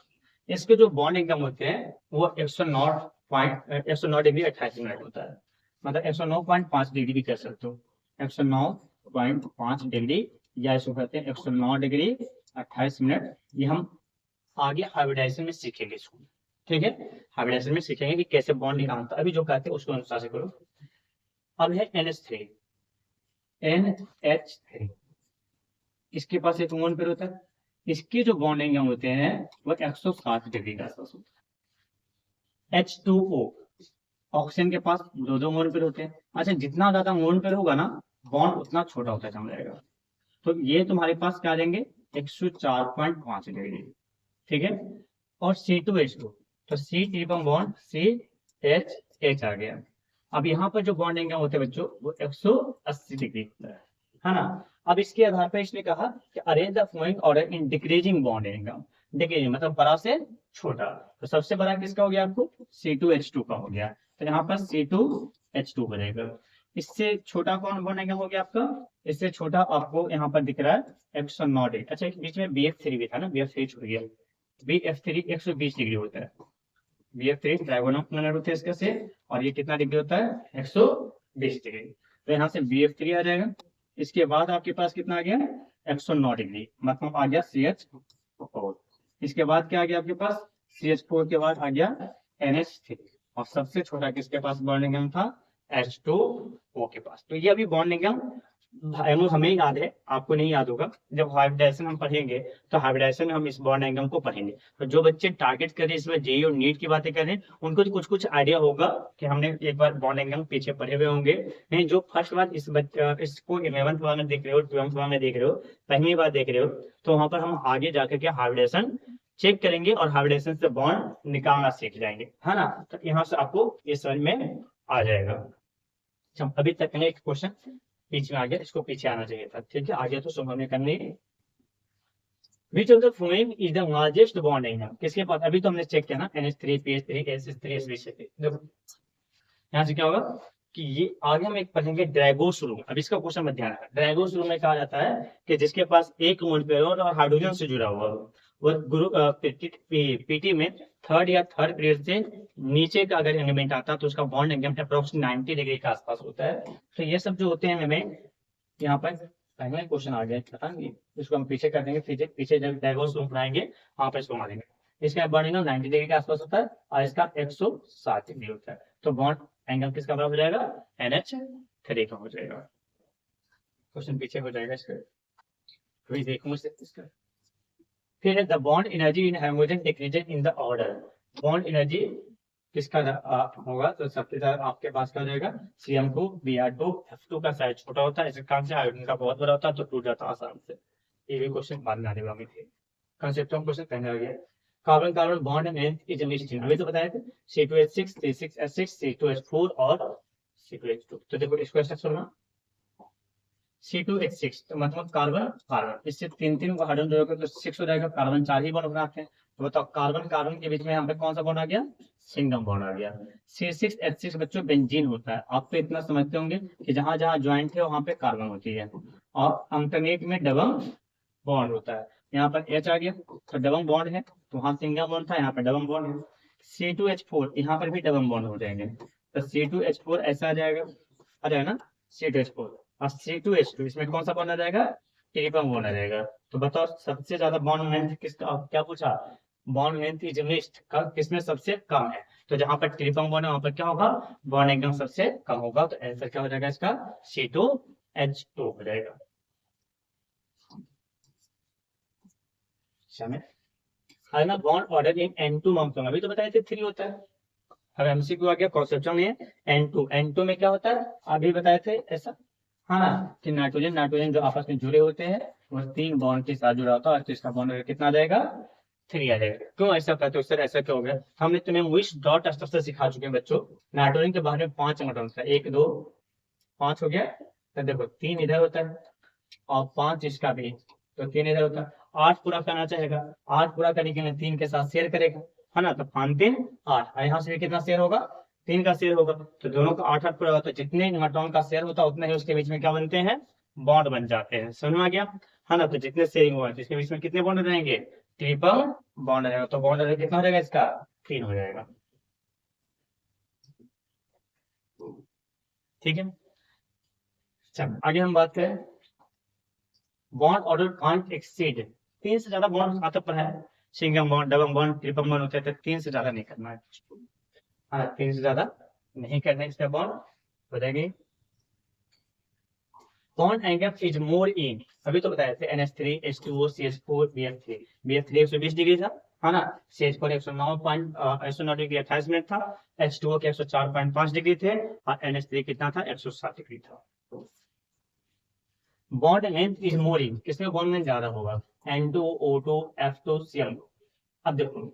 इसके जो बॉन्ड एंगल होते हैं वो 109 डिग्री 28 मिनट होता है, मतलब 109.5 डिग्री भी कर सकते हो, 109.5 डिग्री, या इसको कहते हैं 109 डिग्री 28 मिनट। ये हम आगे हाइब्रिडाइजेशन में सीखेंगे इसको, ठीक है। हाइब्रिडाइजेशन में सीखेंगे कि कैसे बॉन्ड निकालना, अभी जो कहते हैं उसको अनुसार से करो। अब है NH3, NH3, इसके पास एक बॉन्ड पेयर होता है, इसके जो बॉन्ड एंगल होते हैं वो 160 डिग्री का आसपास होता है। H2O, ऑक्सीजन के पास दो बॉन्ड पेयर होते हैं। अच्छा, जितना ज्यादा बॉन्ड पेयर होगा ना, बॉन्ड उतना छोटा होता चला जाएगा। तो ये तुम्हारे पास क्या आ जाएंगे, 104.5 डिग्री, ठीक है। और C2H2, तो C ट्रिपल बॉन्ड CH आ गया। अब यहाँ पर जो बॉन्ड एंगल होते हैं बच्चों वो 180 डिग्री होता है ना। अब इसके आधार पर इसने कहा कि arrange the following order in decreasing bond angle, decreasing मतलब बड़ा से छोटा। तो सबसे बड़ा किसका हो गया आपको, C2H2 का हो गया, तो यहाँ पर C2H2 बनेगा। इससे छोटा कौन बॉन्ड एंगल हो गया आपका, इससे छोटा आपको यहाँ पर दिख रहा है 109 डिग्री। अच्छा, बीच में BF3 भी था ना, BF3 छूट गया। BF3 120 डिग्री होता है, BF3 डायगोनल प्लेनर होते हैं इसके से, और ये कितना डिग्री होता है, 120 डिग्री। तो यहाँ से BF3 आ जाएगा। इसके बाद आपके पास कितना आ गया, 109 डिग्री, मतलब आ गया CH4। इसके बाद क्या आ गया आपके पास, CH4 के बाद आ गया NH3, और सबसे छोटा किसके पास बॉन्ड एंगल था, H2O के पास। तो ये अभी बॉन्ड एंगल हमें याद है, आपको नहीं याद होगा। जब हाइब्रिडाइजेशन हम पढ़ेंगे तो हाइब्रिडाइजेशन में हम इस बॉन्ड एंगल को पढ़ेंगे। तो जो बच्चे टारगेट कर रहे हैं इसमें जेईई और नीट की बातें कर रहे हैं, उनको तो कुछ कुछ आइडिया होगा कि हमने एक बार बॉन्ड एंगल पीछे पढ़े हुए होंगे। नहीं, जो फर्स्ट बार इसको 11th वाला में देख रहे हो, 12th वाला में देख रहे हो, पहली बार देख रहे हो, तो वहां पर हम आगे जाकर के हाइब्रिडेशन चेक करेंगे और हाइब्रिडेशन से बॉन्ड निकालना सीख जाएंगे, है ना। तो यहाँ से आपको ये समझ में आ जाएगा। अभी तक एक क्वेश्चन बीच में आ गया, इसको पीछे आना चाहिए था, ठीक है, आगे तो समझ में करनी। Which of the following is the largest bond angle, किसके पास, अभी तो हमने चेक किया ना, NH3 PH3 SH3 SB3। देखो यहाँ से क्या होगा कि ये आगे हम एक पढ़ेंगे ड्रैगोस रूल। अब इसका क्वेश्चन मत ध्यान रखना, ड्रैगोस रूल में कहा जाता है कि जिसके पास एक बॉन्ड पेयर और हाइड्रोजन से जुड़ा हुआ हो, वो ग्रुप पीटी में थर्ड पीरियड से नीचे का अगर एलिमेंट आता है तो उसका बॉन्ड एंगल अप्रोक्सीमेट 90 डिग्री के आसपास होता है। तो ये सब जो होते हैं हमें यहाँ पर पहले क्वेश्चन आ गया, पता नहीं, इसको हम पीछे कर देंगे, पीछे जब ड्रैगोस रूल बनाएंगे वहां पर इसको मारेंगे। इसका बॉन्ड एंगल 90 डिग्री के आसपास होता है और इसका 160 डिग्री होता है। तो बॉन्ड एंगल किसका बराबर हो जाएगा, NH3 का हो जाएगा। क्वेश्चन पीछे हो जाएगा इसका, अभी देखूंगा इसका। फिर है the bond energy in hydrogen decreases in the order, bond energy किसका होगा, तो सबसे ज्यादा आपके पास क्या हो जाएगा, CM2 Br2 F2 का साइज छोटा होता है, इसका काम से हाइड्रोजन का बहुत बड़ा होता है, तो टूट जाता है आसानी से। ये भी क्वेश्चन बाद में आने वाले थे, कंसेप्ट ऑफ क्वेश्चन पहले आ गया। Carbon carbon bond length is listed, अभी तो बताया थे, C2H6 C6H6 C2H4 और C2H2। तो देखो इसको ऐसा सुनना, C2H6 तो मतलब कार्बन कार्बन, इससे तीन को हाइड्रोजन जोड़ोगे तो 6 हो जाएगा, कार्बन 4 ही बॉन्ड बनाते हैं। तो बताओ कार्बन कार्बन के बीच में यहाँ पे कौन सा बॉन्ड आ गया, सिंगल बॉन्ड आ गया। C6H6 बच्चों बेंजीन होता है, आप तो इतना समझते होंगे कि जहां जहां ज्वाइंट है वहां पे कार्बन होती है, और अल्टरनेट में डबल बॉन्ड होता है। यहाँ पर H आ गया तो डबल बॉन्ड है, तो वहां सिंगल बॉन्ड था, यहाँ पे डबल बॉन्ड है। C2H4 यहाँ पर भी डबल बॉन्ड हो जाएंगे, तो C2H4 ऐसा आ जाएगा, ना C2H4, और C2H2 इसमें कौन सा बॉन्ड आ जाएगा, ट्रिपल बॉन्ड आ जाएगा। तो बताओ सबसे ज्यादा बॉन्ड लेंथ किसका, क्या पूछा, बॉन्ड लेंथ इज लीस्ट किसमें सबसे कम है, तो जहां पर ट्रिपल बॉन्ड है वहां पर क्या होगा, बॉन्ड एकदम सबसे कम होगा। तो आंसर क्या हो जाएगा इसका, C2H2 हो जाएगा। अगला bond order in N2 molecule, अभी तो बताए थे 3 होता है। अब MCQ आ गया, कॉन्सेप्चुअल में N2 में क्या होता है, अभी बताए थे ऐसा, हाँ ना, कि नाइट्रोजन जो आपस में जुड़े होते हैं वो 3 बॉन्ड के साथ जुड़ा होता है, तो इसका बॉन्ड कितना आ जाएगा, 3 आ जाएगा। क्यों ऐसा कहते हो सर, ऐसा क्यों हो गया, हमने तुम्हें विश डॉट स्तर से सिखा चुके हैं बच्चों, नाइट्रोजन के बारे में 5 इलेक्ट्रॉन था, 1 2 5 हो गया, तो देखो 3 इधर होता है और 5 इसका भी, तो 3 इधर होता है। 8 पूरा करना चाहेगा, 8 पूरा करने के लिए 3 के साथ शेयर करेगा, है ना, तो 5 3 8, यहाँ से भी कितना शेयर होगा, 3 का शेयर होगा, तो दोनों का 8 8 पूरा होता है। जितने इलेक्ट्रॉन का शेयर होता है उतने ही उसके बीच में क्या बनते हैं, बॉन्ड बन जाते हैं। समझ में आ गया, है ना। तो जितने शेयरिंग हुआ इसके बीच में कितने बॉन्ड रहेंगे, ट्रिपल बॉन्ड रहेगा, तो बॉन्ड कितना हो जाएगा इसका, 3 हो जाएगा, ठीक है। चल आगे हम बात करें, बॉन्ड ऑर्डर कांट एक्सीड, 3 से ज्यादा बॉन्ड आता पर है, single bond double bond triple bond होते हैं, 3 से ज्यादा नहीं करना है, 3 से ज्यादा नहीं करना है, इसका बॉन्ड हो जाएगी बॉन्ड एंगल इज मोर इन, अभी तो बताए थे NH3 H2O CH4 BF3। BF3 120 degree था, है ना। CH4 109 डिग्री 28 मिनट था। H2O के 104.5 डिग्री थे और NH3 कितना था, 107 डिग्री था। बॉन्ड लेंथ इज मोर इन, किसमें बॉन्ड लेंथ ज्यादा होगा, N2 O2 F2 CL2। अब देखो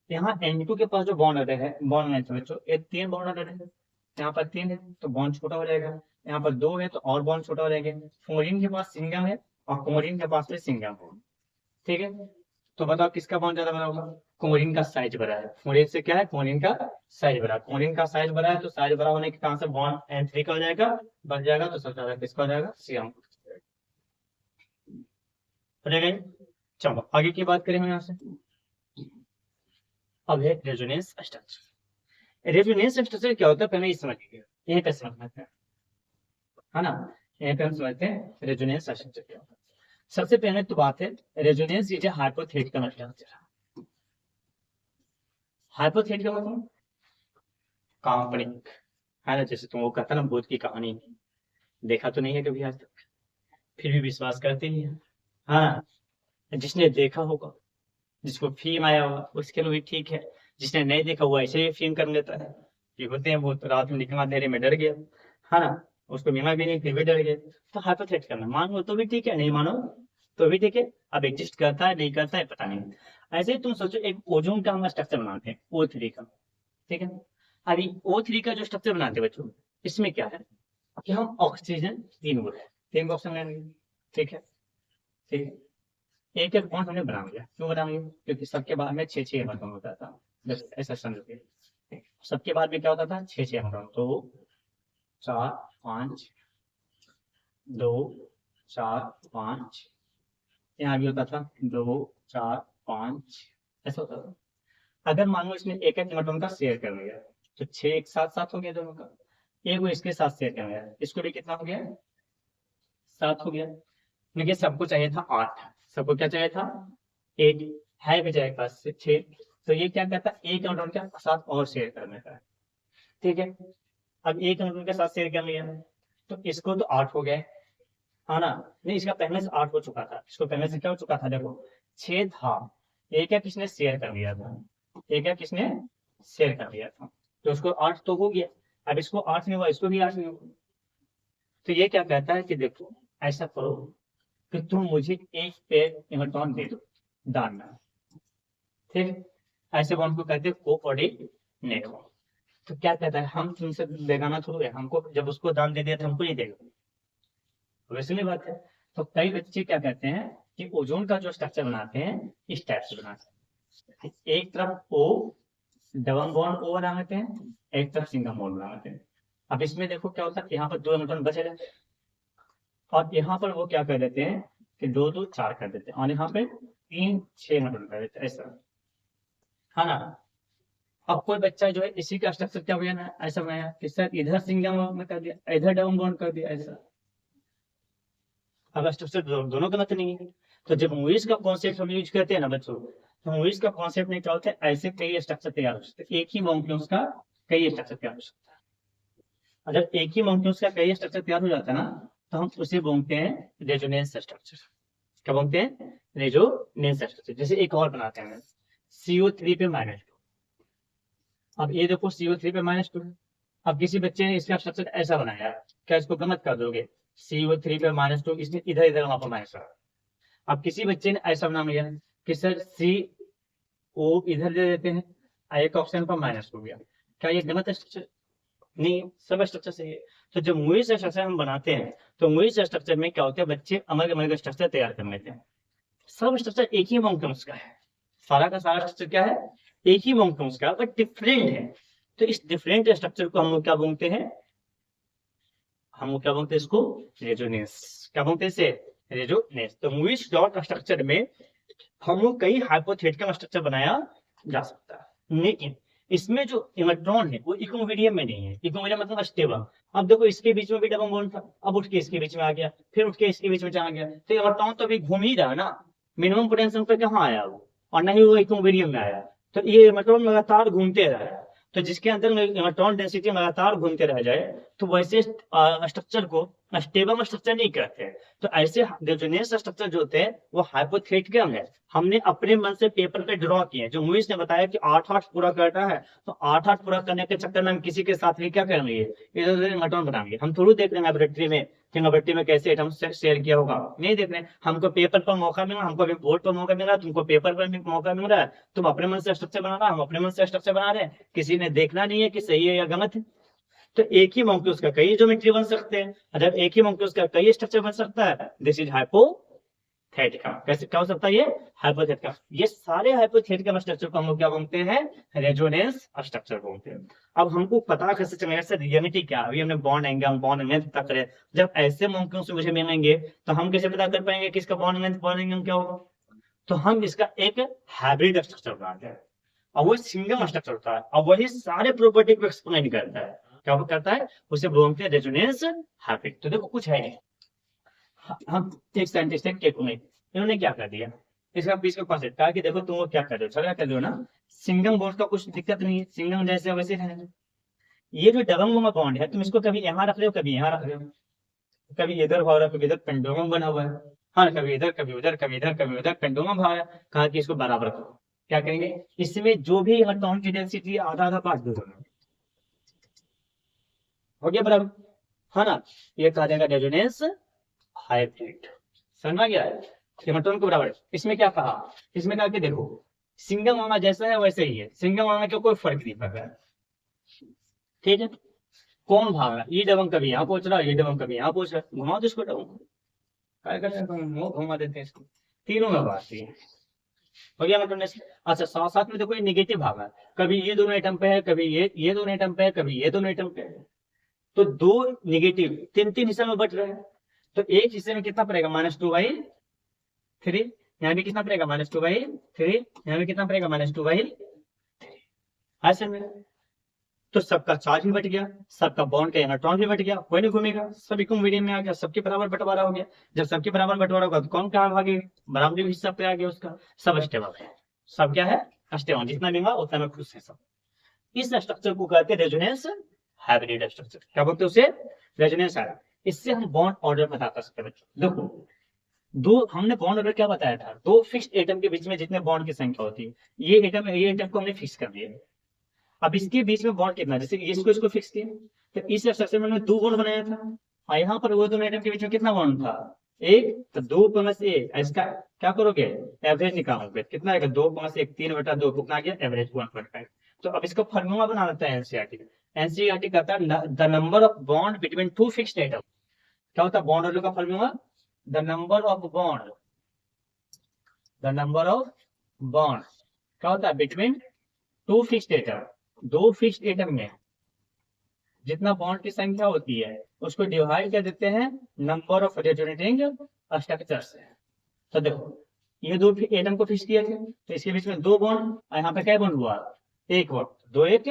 यहाँ N2 के पास जो बॉन्ड ऑर्डर है, बॉन्ड लेंथ बच्चों, ये 3 बॉन्ड ऑर्डर है, यहाँ पर 3 है तो बॉन्ड छोटा हो जाएगा, यहाँ पर 2 है तो और बॉन्ड छोटा हो जाएगा। फ्लोरीन के पास सिंगम है और क्लोरीन के पास में सिंगम है, ठीक है। तो बताओ किसका बॉन्ड ज्यादा बड़ा होगा, क्लोरीन का साइज बड़ा है। फ्लोरीन से क्या है, क्लोरीन का साइज बड़ा है। क्लोरीन का साइज बड़ा है तो साइज बड़ा होने के कारण से बॉन्ड N3 का हो जाएगा, बढ़ जाएगा तो सबसे ज्यादा किसका हो जाएगा, सीएम। चलो आगे की बात करें हम यहाँ से। अब है रेजोनेंस स्ट्रक्चर। रेजोनेंस स्ट्रक्चर क्या होता है पहले ये समझिए, यहीं पे समझना है ना। यहीं पे हम समझते हैं रेजोनेंस स्ट्रक्चर क्या होता है। सबसे पहले तो बात है resonance is a hypothetical structure. Hypothetical मतलब काल्पनिक, है ना। जैसे तुम वो कहता ना भूत की कहानी, देखा तो नहीं है कभी आज तक, फिर भी विश्वास करते ही है, हाँ। जिसने देखा होगा, जिसको फीम आया होगा उसके लिए भी ठीक है, जिसने नहीं देखा हुआ ऐसे ही फीम कर लेता है। ये होते हैं वो तो रात में निकला अंधेरे में डर गया, है ना, उसको बीमा भी नहीं फिर भी डर गया। तो हाइपोथेटिकल करना, मानो तो भी ठीक है, नहीं मानो तो भी ठीक है। अब एग्जिस्ट करता है नहीं करता है पता नहीं। ऐसे ही तुम सोचो एक ओजोन का हम स्ट्रक्चर बनाते हैं O3 का, ठीक है। अभी O3 का जो स्ट्रक्चर बनाते हैं बच्चों, इसमें क्या है कि हम ऑक्सीजन 3 ऑक्सीजन लेंगे, ठीक है, ठीक है। एक एक बॉन्ड हमने बना लिया, क्यों बना लिया, क्योंकि सबके बाद में 6 इलेक्ट्रॉन होता था, बस ऐसा समझ। सबके बाद में क्या होता था, 6 इलेक्ट्रॉन, तो 4 5 2 4 5, यहाँ भी होता था 2 4 5, ऐसा होता था। अगर मान लो इसमें एक एक इलेक्ट्रॉन का शेयर कर लिया तो 6 एक साथ साथ हो गया दोनों का, एक वो इसके साथ शेयर कर लिया, इसको भी कितना हो गया, 7 हो गया। लेकिन सबको चाहिए था 8, सबको क्या चाहिए था, 8 है बजाय पास से 6, तो ये क्या कहता है एक इलेक्ट्रॉन के साथ और शेयर करने का, ठीक है। अब एक इलेक्ट्रॉन के साथ शेयर कर लिया तो इसको तो 8 हो गए, है ना। नहीं इसका पहले से 8 हो चुका था, इसको पहले से क्या हो चुका था, देखो 6 था, एक है किसने शेयर कर लिया था, एक है किसने शेयर कर लिया था, तो उसको 8 तो हो गया। अब इसको 8 नहीं हुआ, इसको भी 8 नहीं हुआ। तो ये क्या कहता है कि देखो ऐसा करो कि तुम मुझे एक पेयर इलेक्ट्रॉन दे दो दान में, ठीक। ऐसे बॉन्ड को कहते हैं कोऑर्डिनेट। तो क्या कहता है, हम तुमसे बेगाना थोड़ा है, हमको जब उसको दान दे दिया तो हमको नहीं देगा, वैसे नहीं बात है। तो कई बच्चे क्या कहते हैं कि ओजोन का जो स्ट्रक्चर बनाते हैं इस टाइप से बनाते हैं, एक तरफ O डबल बॉन्ड O बनाते हैं, एक तरफ सिंगल बॉन्ड बनाते हैं। अब इसमें देखो क्या होता है, यहाँ पर 2 इलेक्ट्रॉन बचे रहते हैं और यहाँ पर वो क्या कर देते हैं कि 2 2 4 कर देते हैं और यहाँ पे 3 6 इलेक्ट्रॉन कर देते हैं, ऐसा, है ना। अब कोई बच्चा जो है इसी का स्ट्रक्चर क्या बनाया, ऐसा बनाया कि सर इधर सिंगल बॉन्ड कर दिया, इधर डबल बॉन्ड कर दिया, ऐसा। अब स्ट्रक्चर दोनों गलत नहीं है। तो जब मूवीज का कॉन्सेप्ट हम यूज करते हैं ना बच्चों, तो मूवीज का कॉन्सेप्ट नहीं क्या होता है, ऐसे कई स्ट्रक्चर तैयार हो सकते हैं, एक ही मॉलिक्यूल्स का कई स्ट्रक्चर तैयार हो सकता है। और जब एक ही मॉलिक्यूल्स का कई स्ट्रक्चर तैयार हो जाता है ना, तो हम उसे बोलते हैं रेजोनेंस स्ट्रक्चर। क्या बोलते हैं, रेजोनेंस स्ट्रक्चर। जैसे एक और बनाते हैं CO3 पे -2, अब ये देखो CO3 पे -2, अब किसी बच्चे ने इसका स्ट्रक्चर ऐसा बनाया, क्या इसको गलत कर दोगे, CO3 पे -2, इसने इधर इधर वहां पर -1। अब किसी बच्चे ने ऐसा बना लिया कि सर CO इधर दे देते हैं, एक ऑप्शन पर माइनस हो गया, क्या ये गलत स्ट्रक्चर नहीं, सब स्ट्रक्चर सही है। तो जब मूवी से स्ट्रक्चर हम बनाते हैं तो मूवी से स्ट्रक्चर में क्या होता है, बच्चे अलग अलग स्ट्रक्चर तैयार कर लेते हैं। सब स्ट्रक्चर एक ही मॉलिक्यूल्स का है, सारा का सारा स्ट्रक्चर क्या है, एक ही मॉलिक्यूल्स का, बट डिफरेंट है। तो इस डिफरेंट स्ट्रक्चर को हम लोग क्या बोलते हैं, हम लोग क्या बोलते हैं इसको, रेजोनेंस। क्या बोलते हैं इसे, रेजोनेंस। तो मूवीज डॉट स्ट्रक्चर में हम लोग कई हाइपोथेटिकल स्ट्रक्चर बनाया जा सकता है, लेकिन इसमें जो इलेक्ट्रॉन है वो इक्विलिब्रियम में नहीं है। इक्विलिब्रियम मतलब स्टेबल। अब देखो इसके बीच में भी डबल बॉन्ड था, अब उठ के इसके बीच में आ गया, फिर उठ के इसके बीच में चला गया, तो इलेक्ट्रॉन तो अभी घूम ही रहा है ना, मिनिमम पोटेंशियल पे कहाँ आया वो, और नहीं वो इक्विलिब्रियम में आया। तो ये इलेक्ट्रॉन लगातार घूमते रहे, तो जिसके अंदर इलेक्ट्रॉन डेंसिटी लगातार घूमते रह जाए तो वैसे स्ट्रक्चर को स्टेबल स्ट्रक्चर नहीं करते। तो ऐसे रेजोनेंस स्ट्रक्चर जो होते हैं वो हाइपोथेटिकल है। हमने अपने मन से पेपर पे ड्रॉ किए, जो मूवीज ने बताया कि 8-8 पूरा करना है, तो 8-8 पूरा करने के चक्कर में हम किसी के साथ भी क्या करेंगे, इधर उधर एटम बनाएंगे। हम थोड़ी देख रहे हैं लेबोरेटरी में कि लेबोरेटरी में कैसे एटम शेयर किया होगा, नहीं देख रहे हैं। हमको पेपर पर मौका मिला, हमको अभी बोर्ड पर मौका मिल रहा है, तुमको पेपर पर भी मौका मिल रहा है, तुम अपने मन से स्ट्रक्चर बना रहा, हम अपने मन से स्ट्रक्चर बना रहे हैं, किसी ने देखना नहीं है कि सही है या गलत है। तो एक ही मॉलिक्यूल्स का कई ज्योमेट्री बन सकते हैं, जब एक ही मॉलिक्यूल्स का कई स्ट्रक्चर बन सकता है, दिस इज हाइपोथेटिकल। कैसे क्या हो सकता है ये, हाइपोथेटिकल। ये सारे हाइपोथेटिकल स्ट्रक्चर को हम लोग क्या बोलते हैं, रेजोनेंस स्ट्रक्चर बोलते हैं। अब हमको पता कैसे चलेगा सर रियलिटी क्या, अभी हमने बॉन्ड एंगल बॉन्ड लेंथ पता करें, जब ऐसे मॉलिक्यूल्स मुझे मिलेंगे तो हम कैसे पता कर पाएंगे कि इसका बॉन्ड लेंथ बॉन्ड एंगल क्या होगा। तो हम इसका एक हाइब्रिड स्ट्रक्चर बनाते हैं, और वो सिंगल स्ट्रक्चर होता है, और वही सारे प्रॉपर्टी को एक्सप्लेन करता है। क्या करता है, उसे बोलते हैं रेजोनेंस हाइब्रिड। तो देखो कुछ है नहीं, हम एक साइंटिस्ट है केकुमे, इन्होंने क्या कर दिया, इसका बीच का कॉन्सेप्ट कहा कि देखो तुम वो क्या कर रहे हो, झगड़ा कर रहे हो ना, सिंगल बॉन्ड का कुछ दिक्कत नहीं है, सिंगल जैसे वैसे है। ये जो डबल बॉन्ड है, तुम इसको कभी यहाँ रख रहे हो, कभी यहाँ रख रहे हो, कभी इधर भाग रहा है, कभी इधर पेंडुलम बना हुआ है, हाँ कभी इधर कभी उधर, कभी इधर कभी उधर पेंडुलम भाग रहा है। कहा कि इसको बराबर करो, क्या करेंगे, इसमें जो भी इलेक्ट्रॉन की डेंसिटी आधा आधा पार्ट दो, हो गया बराबर, है ना। ये कहा जाएगा रेजोनेंस हाइब्रिड। समझ गया है, इलेक्ट्रॉन को बराबर। इसमें क्या कहा, इसमें कहा कि देखो सिंगल मामा जैसा है वैसे ही है, सिंगल मामा का कोई फर्क नहीं पड़ रहा है, ठीक है। कौन भाग रहा है, ये डबल कभी यहाँ पहुंच रहा है, ये डबल कभी यहाँ पहुंच रहा है, घुमा दो इसको डबल, क्या करते हैं घुमा देते हैं इसको, तीनों में बात है, हो गया मतलब। अच्छा साथ साथ में देखो ये निगेटिव भाग है, कभी ये दोनों आइटम पे है, कभी ये दोनों आइटम पे है, कभी ये दोनों आइटम पे है, तो दो निगेटिव तीन तीन हिस्से में बट रहे हैं। तो एक हिस्से में कितना पड़ेगा, -2/3, यहाँ भी कितना पड़ेगा, -2/3, यहाँ भी कितना पड़ेगा, -2/3, ऐसे में। तो सबका चार्ज भी बट गया, सबका बॉन्ड का इलेक्ट्रॉन भी बट गया, कोई नहीं घूमेगा, सभी को मीडियम में आ गया, सबके बराबर बंटवारा हो गया। जब सबके बराबर बंटवारा होगा तो कौन कहाँ भागे, बराबर हिस्सा पे आ गया उसका, सब स्टेबल है, सब क्या है स्टेबल, जितना भी उतना में खुश है सब। इस स्ट्रक्चर को कहते हैं रेजोनेंस हाइब्रिड स्ट्रक्चर। क्या बोलते हैं उसे, रेजोनेंस हाइब्रिड। इससे हम बॉन्ड ऑर्डर पता कर सकते हैं बच्चों। देखो दो हमने बॉन्ड ऑर्डर क्या बताया था, दो फिक्स्ड एटम के बीच में जितने बॉन्ड की संख्या होती है, ये एटम को हमने फिक्स कर दिया। अब इसके बीच में बॉन्ड कितना, जैसे इसको फिक्स किया, तो इस स्ट्रक्चर में हमने 2 बॉन्ड बनाया था, और यहाँ पर वो दोनों एटम के बीच में कितना बॉन्ड था, एक, तो 2+1, इसका क्या करोगे, एवरेज निकालोगे, कितना आएगा, 2+1 3/2, कितना आ गया एवरेज 1.5। तो अब इसका फॉर्मूला बना लेता है एनसीईआरटी। एनसीईआरटी कहता है the number of bond between two fixed atom. क्या होता है बॉन्ड ऑर्डर का formula, the number of bond क्या होता है बिटवीन टू फिक्स्ड एटम, दो फिक्स्ड एटम में जितना बॉन्ड की संख्या होती है उसको डिवाइड कर देते हैं नंबर ऑफ रेजोनेटिंग स्ट्रक्चर से। तो देखो ये दो एटम को फिक्स किए थे, तो इसके बीच में 2 बॉन्ड, और यहाँ पे क्या बॉन्ड हुआ, 1 बॉन्ड, 2 1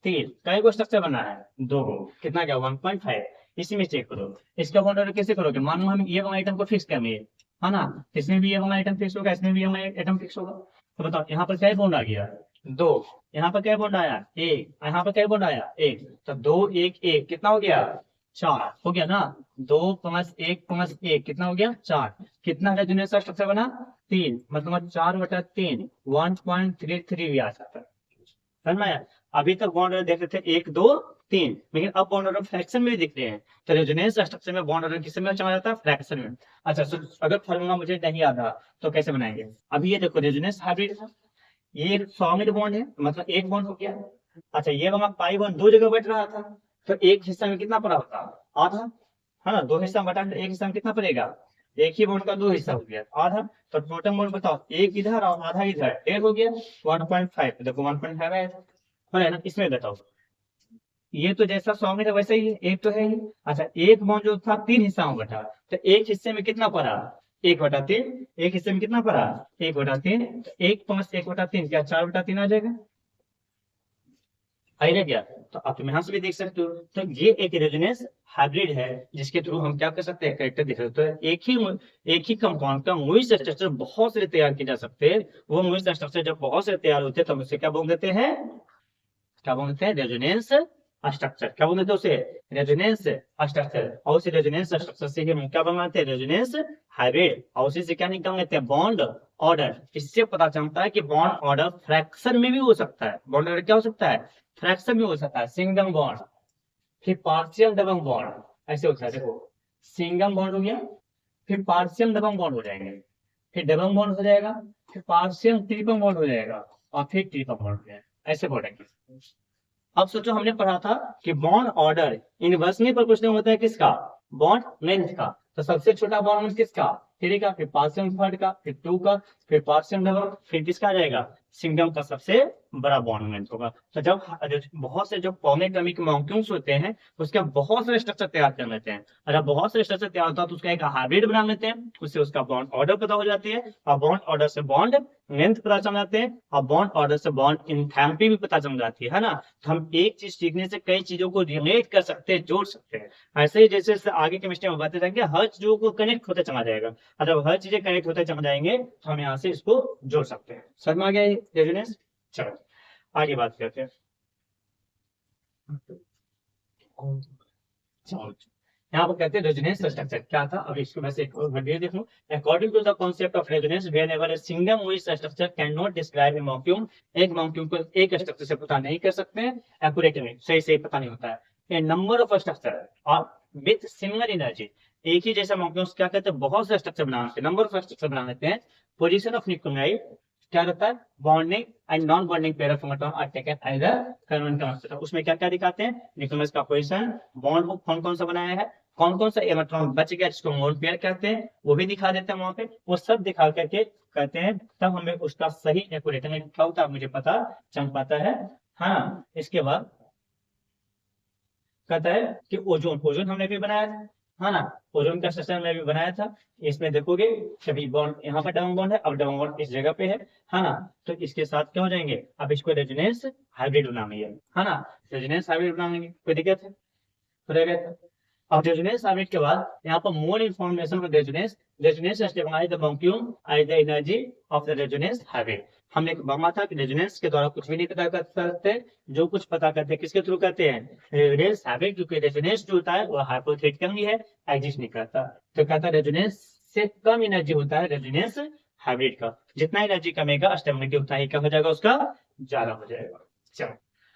3, कई को स्ट्रक्चर बना है 2 को, कितना क्या 1.5। इसी में चेक करो इसका बॉन्ड ऑर्डर कैसे करोगे, मान लो हम ये वाला आइटम को फिक्स करेंगे, है ना, इसमें भी ये वाला आइटम फिक्स होगा, इसमें भी ये वाला आइटम फिक्स होगा। तो बताओ यहाँ पर क्या बॉन्ड आ गया 2, यहाँ पर क्या बॉन्ड आया 1, यहाँ पर क्या बॉन्ड आया 1, तो 2 1 1 कितना हो गया 4 हो गया ना, 2+1+1 कितना हो गया 4, कितना रेजोनेंस स्ट्रक्चर बना 3, मतलब 4/3 1.33 भी आ जाता है, समझ में आया। अभी तक बॉन्ड ऑर्डर देख रहे थे 1 2 3, लेकिन अब बॉन्ड ऑर्डर फ्रैक्शन में भी दिख रहे हैं। तो रेजोनेंस स्ट्रक्चर में बॉन्ड ऑर्डर किस में चला जाता है, फ्रैक्शन में। अच्छा अगर फॉर्मूला मुझे नहीं याद रहा तो कैसे बनाएंगे, अभी ये देखो रेजोनेंस हाइब्रिड था, ये सॉलिड बॉन्ड है, मतलब 1 बॉन्ड हो गया। अच्छा ये वाला पाई बॉन्ड 2 जगह बैठ रहा था, तो एक हिस्सा में कितना पड़ा होता, आधा, है ना, 2 हिस्सा में बटा, एक हिस्सा में कितना पड़ेगा, एक ही बॉन्ड का 2 हिस्सा हो गया आधा, तो टोटल बॉन्ड बताओ, एक इधर और आधा इधर, 1 हो गया 1.5, देखो 1.5 है ना। इसमें बताओ ये तो जैसा सॉलिड है वैसे ही एक तो है ही। अच्छा एक बॉन्ड जो था 3 हिस्सा में बटा, तो एक हिस्से में कितना पड़ा 1/3, एक हिस्से में कितना पड़ा 1/3, तो 1+1/3 क्या 4/3 आ जाएगा, आई रह गया। तो आप यहाँ से भी देख सकते हो, तो ये एक रेजोनेंस हाइब्रिड है जिसके थ्रू हम क्या कर सकते हैं, कैरेक्टर देख सकते हैं। एक ही कंपाउंड का मूविंग स्ट्रक्चर बहुत सारे तैयार किए जा सकते हैं, वो मूविंग स्ट्रक्चर जब बहुत सारे तैयार होते हैं तो हम उसे क्या बोल देते हैं, क्या बोलते हैं, रेजोनेंस स्ट्रक्चर, क्या बोलते थे उसे, रेजोनेंस स्ट्रक्चर। और उसी रेजोनेंस स्ट्रक्चर से हम क्या बनाते हैं, रेजोनेंस हाइब्रिड। और उसी से क्या निकाल लेते हैं, बॉन्ड ऑर्डर। इससे पता चलता है कि बॉन्ड ऑर्डर फ्रैक्शन में भी हो सकता है। बॉन्ड ऑर्डर क्या हो सकता है, फ्रैक्शन में हो सकता है। सिंगल बॉन्ड, फिर पार्शियल डबल बॉन्ड, ऐसे होता है। देखो सिंगल बॉन्ड हो गया, फिर पार्शियल डबल बॉन्ड हो जाएंगे, फिर डबल बॉन्ड हो जाएगा, फिर पार्शियल ट्रिपल बॉन्ड हो जाएगा, और फिर ट्रिपल बॉन्ड हो जाएगा, ऐसे बढ़ेंगे। अब सोचो हमने पढ़ा था कि बॉन्ड ऑर्डर इनवर्सली प्रोपोर्शनल होता है किसका, बॉन्ड लेंथ का। तो सबसे छोटा बॉन्ड किसका, 3 का, फिर पार्शियल थर्ड का, फिर 2 का, फिर पार्शियल डबल, फिर किसका आ जाएगा, सिंगल का सबसे बड़ा बॉन्ड लेंथ होगा। तो जब बहुत से जो पॉलीएटॉमिक मॉलिक्यूल्स होते हैं उसका बहुत सारे स्ट्रक्चर तैयार कर लेते हैं, और जब बहुत सारे स्ट्रक्चर तैयार होता है तो उसका एक हाइब्रिड बना लेते हैं, उससे उसका बॉन्ड ऑर्डर पता हो जाती है, और बॉन्ड ऑर्डर से बॉन्ड लेंथ पता चल जाते हैं, और बॉन्ड ऑर्डर से बॉन्ड एंथैल्पी भी पता चल जाती है ना। तो हम एक चीज सीखने से कई चीजों को रिलेट कर सकते हैं, जोड़ सकते हैं। ऐसे ही जैसे जैसे आगे केमिस्ट्री में बढ़ते जाएंगे हर चीजों को कनेक्ट होते चला जाएगा, और जब हर चीजें कनेक्ट होते चल जाएंगे तो हम यहाँ से इसको जोड़ सकते हैं। समझ में आ गया रेजोनेंस। चलो आगे बात करते हैं। यहाँ पर कहते हैं रेजोनेंस स्ट्रक्चर क्या था। अब इसको वैसे एक वीडियो देख लो। According to the concept of resonance whenever a single moving structure can not describe a molecule, एक मॉलिक्यूल को एक स्ट्रक्चर से पता नहीं कर सकते हैं एक्यूरेटली, सही सही पता नहीं होता है। ए नंबर ऑफ स्ट्रक्चर और विथ सिमिलर एनर्जी, एक ही जैसा मॉलिक्यूल्स क्या कहते हैं, बहुत से स्ट्रक्चर बना लेते हैं, नंबर ऑफ स्ट्रक्चर बना लेते हैं। पोजीशन ऑफ न्यूक्लियोटाइड क्या रहता है, bonding and non bonding pair of electron are taken as a canonical. उसमें क्या क्या दिखाते हैं, न्यूक्लियस का पोजीशन, बॉन्ड को कौन कौन सा बनाया है, कौन कौन सा इलेक्ट्रॉन बच गया जिसको लोन पेयर कहते हैं, वो भी दिखा देते हैं वहां पे। वो सब दिखा करके कहते हैं, तब हमें उसका सही एक्यूरेट क्या होता है मुझे पता चल पाता है। हाँ, इसके बाद कहता है कि ओजोन, ओजोन हमने भी बनाया था, है ना, ओजोन का स्ट्रक्चर में भी बनाया था। इसमें देखोगे सभी बॉन्ड, यहाँ पर डबल बॉन्ड है, अब डबल बॉन्ड इस जगह पे है ना, तो इसके साथ क्या हो जाएंगे, अब इसको रेजोनेंस हाइब्रिड बनाएंगे, है ना, रेजोनेंस हाइब्रिड बनाएंगे, कोई दिक्कत है, तो रह गया था। अब रेजोनेंस हाइब्रिड के बाद यहाँ पर more information of resonance, resonance stabilize the molecule at the energy of the resonance hybrid. हमने माना था कि रेजोनेंस के द्वारा कुछ भी नहीं पता कर सकते, जो कुछ पता करते हैं किसके थ्रू करते हैं, रेजोनेंस हाइब्रिड, क्योंकि रेजोनेंस जो होता है वो हाइपोथेटिकल है, एग्जिस्ट नहीं करता। तो कहता है रेजोनेंस से कम एनर्जी होता है रेजोनेंस हाइब्रिड का, जितना एनर्जी कमेगा स्टेबिलिटी उतना ही क्या हो जाएगा, उसका ज्यादा हो जाएगा। चलो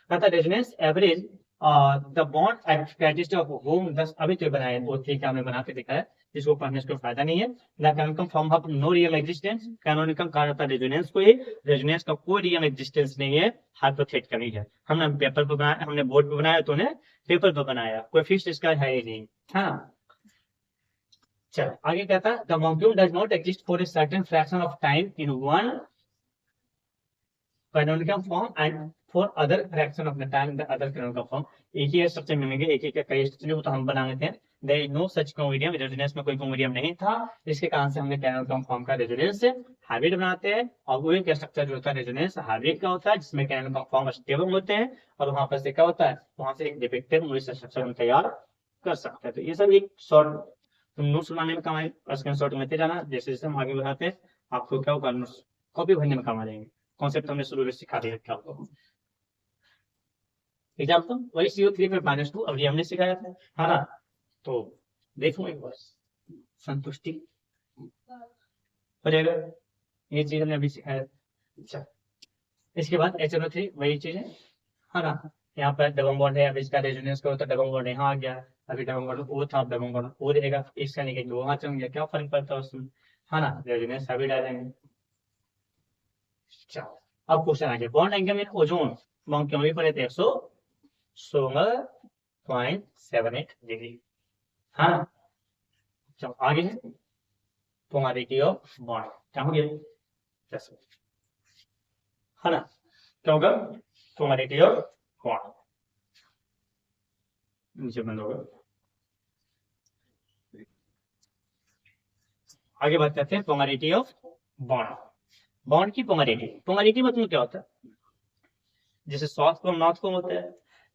कहता है resonance average the bond characteristic of home, 10 अभी तो बनाए वो ठीक है, हमने बना के दिखाया, जिसको पढ़ने से कोई फायदा नहीं है। The canonical form of no real existence, canonical कहा जाता है रेजोनेंस को ही, रेजोनेंस का कोई रियल एग्जिस्टेंस नहीं है, हाइपोथेटिकल ही है। हमने पेपर पे बनाया, हमने बोर्ड पे बनाया, तो ने पेपर पे बनाया, कोई फिक्स इसका है ही नहीं। हाँ चलो आगे कहता है the molecule does not exist for a certain fraction of time in one canonical form and for other fraction of the time the other canonical form। एक ही स्ट्रक्चर मिलेंगे, एक एक कई स्ट्रक्चर तो हम बना लेते हैं। there is no such covariance, resonance में कोई covariance नहीं था, इसके कारण से हमने canonical form का रेजोनेंस हाइब्रिड बनाते हैं। और वो एक स्ट्रक्चर जो होता है रेजोनेंस हाइब्रिड का होता है, जिसमें canonical form स्टेबल होते हैं, और वहां पर से क्या होता है, वहां से एक डिफेक्टिव मूविंग स्ट्रक्चर हम तैयार कर सकते हैं। तो ये सब एक शॉर्ट नोट्स बनाने में काम आए, स्क्रीन शॉट लेते जाना, जैसे जैसे हम आगे बढ़ाते हैं आपको क्या होगा, नोट्स कॉपी भरने में काम आ जाएंगे। कॉन्सेप्ट हमने शुरू में सिखा दिया था आपको। एग्जाम्पल वही CO3 में -2 अभी हमने सिखाया था, है ना, तो देखो एक बार संतुष्टि हो जाएगा, ये चीज हमने अभी सिखाया। अच्छा इसके बाद HNO3 वही चीज है ना, यहाँ पर डबल बॉन्ड है, अब इसका रेजोनेंस करो तो डबल बॉन्ड यहाँ आ गया, अभी डबल बॉन्ड ओ था, डबल बॉन्ड ओ रहेगा, इसका नहीं कि वहां चल गया, क्या फर्क पड़ता है उसमें, है ना, रेजोनेंस अभी डालेंगे। चलो अब क्वेश्चन आगे, bond angle in ozone bond क्यों भी पड़े थे 116.78 डिग्री, हाँ। चलो आगे है पोलैरिटी ऑफ बॉन्ड, क्या हो गया, है ना, क्या होगा, पोलैरिटी ऑफ बॉन्ड नीचे बंद होगा। आगे बात करते हैं पोलैरिटी ऑफ बॉन्ड। बॉन्ड की पोलैरिटी मतलब क्या होता है, जैसे साउथ पोल नॉर्थ पोल होता है,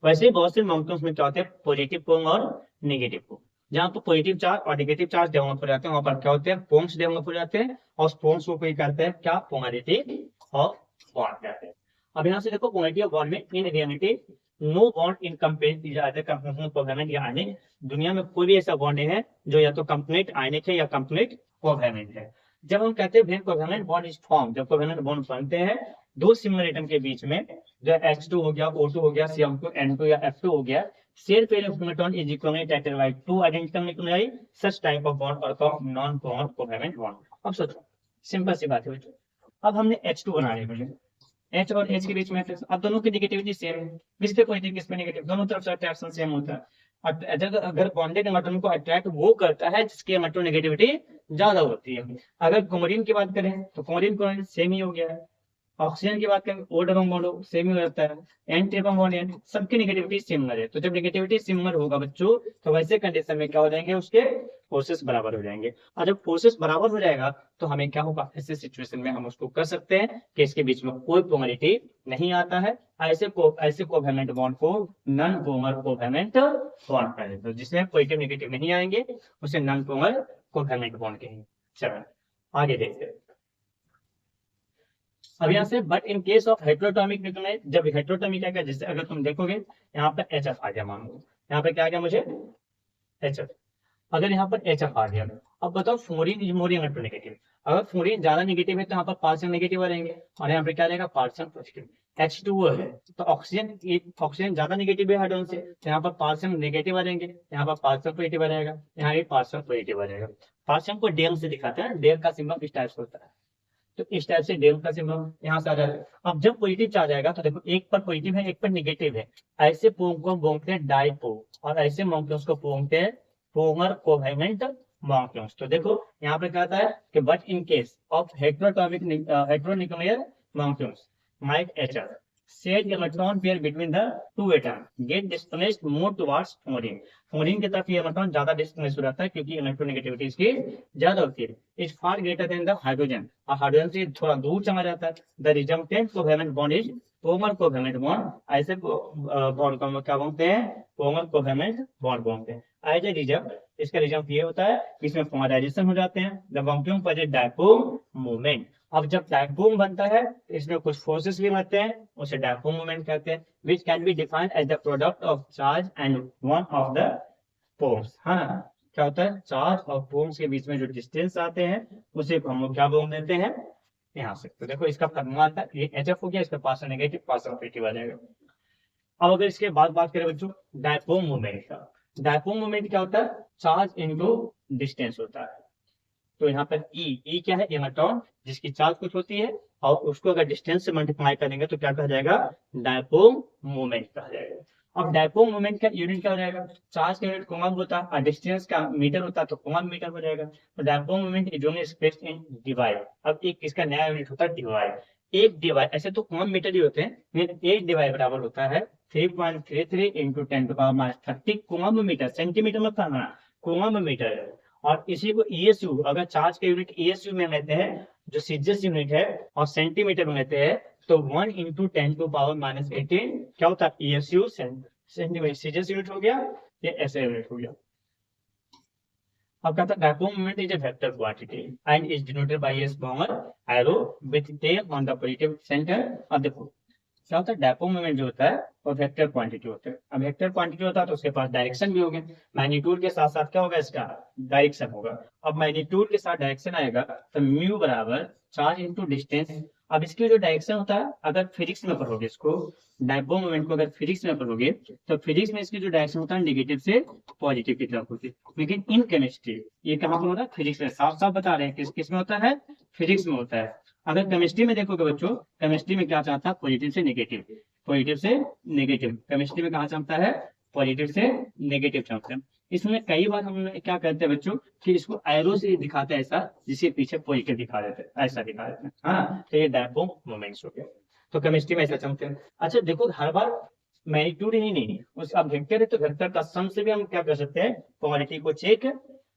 वैसे ही बहुत से मॉलिक्यूल्स में क्या होते हैं, पॉजिटिव पोल और नेगेटिव पोल। जहाँ पर पॉजिटिव चार्ज और नेगेटिव चार्ज डेवलप हो जाते हैं, वहां पर क्या होते हैं, पोल्स डेवलप हो जाते हैं, और पोल्स को कोई कहते हैं क्या, पोलैरिटी ऑफ बॉन्ड कहते हैं। अब यहाँ से देखो पोलैरिटी ऑफ बॉन्ड में in reality no bond in complete covalent या आयनिक। दुनिया में कोई भी ऐसा बॉन्ड है जो या तो कंप्लीट आयनिक है या कंप्लीट कोवेलेंट है। जब हम कहते हैं when covalent bond is form, जब कोवेलेंट बॉन्ड बनते हैं दो सिमिलर एटम के बीच में, जो H2 हो गया, O2 हो गया, Cl2 N2 या F2 हो गया, share pair of neutron is equally directed by two identical nuclei, such type of bond और कॉल्ड नॉन कोवेलेंट बॉन्ड। अब सोचो, सिंपल सी बात है बच्चों। अब हमने H2 बना लिया मुझे, H और H के बीच में, अब दोनों की नेगेटिविटी सेम है, किस पे पॉजिटिव किस पे नेगेटिव, दोनों तरफ से अट्रैक्शन सेम होता है। अगर बॉन्डेड इलेक्ट्रॉन को अट्रैक्ट वो करता है जिसकी इलेक्ट्रोनेगेटिविटी ज्यादा होती है। अगर क्लोरीन की बात करें तो क्लोरीन सेम ही हो गया है। ऑक्सीजन की बात करें, O डबल बॉन्ड सेम ही हो जाता है, N ट्रिपल बॉन्ड N, सबकी नेगेटिविटी सिमिलर है। तो जब नेगेटिविटी सिमिलर होगा बच्चों, तो वैसे कंडीशन में क्या हो जाएंगे, उसके फोर्सेस बराबर हो जाएंगे। और जब फोर्सेस बराबर हो जाएगा तो हमें क्या होगा, ऐसे सिचुएशन में हम उसको कर सकते हैं कि इसके बीच में कोई पोलैरिटी नहीं आता है। ऐसे कोवेलेंट बॉन्ड को नॉन पोलर कोवेलेंट बॉन्ड कहा जाता है, जिसमें पॉजिटिव नेगेटिव नहीं आएंगे, उसे नॉन पोलर कोवेलेंट बॉन्ड कहेंगे। चलो आगे देखते हैं। अब यहाँ से but in case of heteroatomic nuclei, जब हेट्रोटॉमिक क्या, जैसे अगर तुम देखोगे यहाँ पर HF आ गया, मान लो यहाँ पर क्या आ गया मुझे HF, अगर यहाँ पर HF आ गया, अब बताओ फ्लोरीन इज मोर इलेक्ट्रोनेगेटिव, अगर फ्लोरीन ज्यादा नेगेटिव है तो यहाँ पर पार्शियल नेगेटिव रहेंगे और यहाँ पर क्या रहेगा पार्शियल पॉजिटिव। H2O है तो ऑक्सीजन ज्यादा नेगेटिव है हाइड्रोजन से, तो यहाँ पर पार्शियल नेगेटिव आ जाएंगे, यहाँ पर पार्शियल पॉजिटिव आ जाएगा, यहाँ भी पार्शियल पॉजिटिव आ जाएगा। पार्शियल को डेल से दिखाते हैं, डेल का सिंबल इस टाइप से होता है, तो इस टाइप से डेल का सिंबल यहाँ से आ जाएगा। अब जब पॉजिटिव चार्ज आएगा तो देखो एक पर पॉजिटिव है एक पर नेगेटिव है, ऐसे पोम को बोलते हैं डाइपो और ऐसे मॉलिक्यूल्स को बोलते हैं पोलर कोवेलेंट मॉलिक्यूल्स। तो देखो यहाँ पे कहता है कि but in case of heteronuclear molecules like HR, shared electron pair between the two atoms get displaced more towards fluorine. Fluorine की तरफ ये इलेक्ट्रॉन ज्यादा डिस्प्लेस हो जाता है क्योंकि इलेक्ट्रोनेगेटिविटी इसकी ज्यादा होती है, is far greater than the hydrogen, और हाइड्रोजन से थोड़ा दूर चला जाता है। The resultant covalent bond is polar covalent bond, ऐसे बॉन्ड को क्या बोलते हैं, पोलर कोवेलेंट बॉन्ड बोलते हैं। एज ए रिजल्ट, इसका रिजल्ट ये होता है कि इसमें पोलराइजेशन हो जाते हैं, the molecule present dipole movement. अब जब डायपोल बनता है इसमें कुछ फोर्सेस भी बनते हैं, उसे डायपोल मूवमेंट कहते हैं, which can be defined as the product of charge and one of the poles। हाँ, क्या होता है, चार्ज और पोल्स के बीच में जो डिस्टेंस आते हैं उसे हम लोग क्या बोल देते हैं, यहाँ से। तो देखो इसका फॉर्मूला आता है, ये HF हो गया, इसका पार्शियल नेगेटिव पार्शियल पॉजिटिव आ जाएगा। अब अगर इसके बाद बात करें बच्चों डायपोल मूवमेंट का, डायपोल मूवमेंट क्या होता है, चार्ज इनटू डिस्टेंस होता है। तो यहाँ पर ई क्या है, इलेक्ट्रॉन जिसकी चार्ज कुछ होती है और उसको अगर डिस्टेंस से मल्टीप्लाई करेंगे तो क्या कहा जाएगा, डायपोल मूवमेंट कहा जाएगा। अब डायपोल मूवमेंट का यूनिट क्या हो जाएगा, चार्ज का यूनिट कूलम्ब होता है और डिस्टेंस का मीटर होता है तो कूलम्ब मीटर हो जाएगा। तो dipole movement is only expressed in divide. अब एक इसका नया यूनिट होता है डिवाइड, एक डिवाइड, ऐसे तो कूलम्ब मीटर ही होते हैं, एक डिवाइड बराबर होता है 3.33 इंटू 10⁻30 कूलम्ब मीटर, सेंटीमीटर में कहना कूलम्ब मीटर है। और इसी को ESU, अगर चार्ज के यूनिट ESU में लेते हैं जो सीजीएस यूनिट है और सेंटीमीटर में लेते हैं तो 1 इंटू 10⁻18 क्या होता है, ESU सेंटीमीटर, सीजीएस यूनिट हो गया, ये ऐसे यूनिट हो गया। अब कहता है dipole moment is a vector quantity and is denoted by a small arrow with tail on the positive centre. अब देखो क्या होता है, डायपोल मोमेंट जो होता है वो वेक्टर क्वांटिटी होता है। अब वेक्टर क्वांटिटी होता है तो उसके पास डायरेक्शन भी होगा, मैग्नीट्यूड के साथ साथ क्या होगा, इसका डायरेक्शन होगा। अब मैग्नीट्यूड के साथ डायरेक्शन आएगा तो म्यू बराबर चार्ज इनटू डिस्टेंस। अब इसकी जो डायरेक्शन होता है, अगर फिजिक्स में पढ़ोगे इसको, डायपोल मोमेंट को अगर फिजिक्स में पढ़ोगे तो फिजिक्स में इसकी जो डायरेक्शन होता है नेगेटिव से पॉजिटिव की तरफ होती है, लेकिन इन केमिस्ट्री ये कहाँ पर होता है, फिजिक्स में। साफ साफ बता रहे हैं किस में होता है, फिजिक्स में होता है। अगर केमिस्ट्री में देखोगे बच्चों, केमिस्ट्री में क्या चाहता है, पॉजिटिव से नेगेटिव, पॉजिटिव से नेगेटिव। केमिस्ट्री में कहा चाहता है, पॉजिटिव से नेगेटिव चाहते हैं। इसमें कई बार हम लोग क्या करते हैं बच्चों कि इसको एरो से दिखाते हैं ऐसा, जिसके पीछे पॉजिटिव दिखा देते हैं, ऐसा दिखा देते हैं। हाँ, तो ये डायपोल मोमेंट्स हो गया। तो केमिस्ट्री में ऐसा चलते हैं। अच्छा देखो, हर बार मैग्नीट्यूड ही नहीं, उस अब वेक्टर है तो वेक्टर का सम से भी हम क्या कर सकते हैं, क्वालिटी को चेक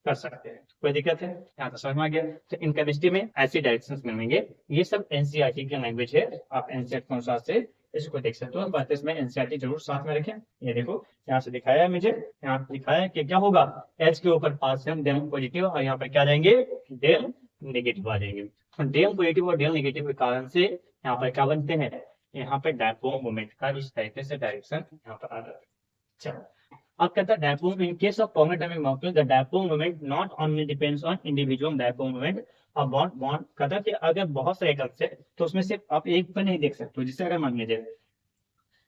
कर सकते हैं। कोई दिक्कत है, यहाँ तो समझ में आ गया। तो इन केमिस्ट्री में ऐसे डायरेक्शंस मिलेंगे। ये सब एनसीईआरटी की लैंग्वेज है, आप एनसीईआरटी के अनुसार से इसको देख सकते हो। बात इसमें एनसीईआरटी जरूर साथ में रखें। ये देखो यहाँ से दिखाया है मुझे, यहाँ पे दिखाया है कि क्या होगा, एच के ऊपर पार्शियल डेल पॉजिटिव और यहाँ पर क्या जाएंगे, डेल नेगेटिव आ जाएंगे। डेल पॉजिटिव और डेल नेगेटिव के कारण से यहाँ पर क्या बनते हैं, यहाँ पे डायपोल मोमेंट का इस तरीके से डायरेक्शन यहाँ पर आ रहा है। चलो अब कहता है dipole in case of pocket molecule the dipole moment not only depends on individual dipole moment और बॉन्ड बॉन्ड कहता है कि अगर बहुत सारे एटम्स है तो उसमें सिर्फ आप एक पर नहीं देख सकते हो। जिससे अगर मान लीजिए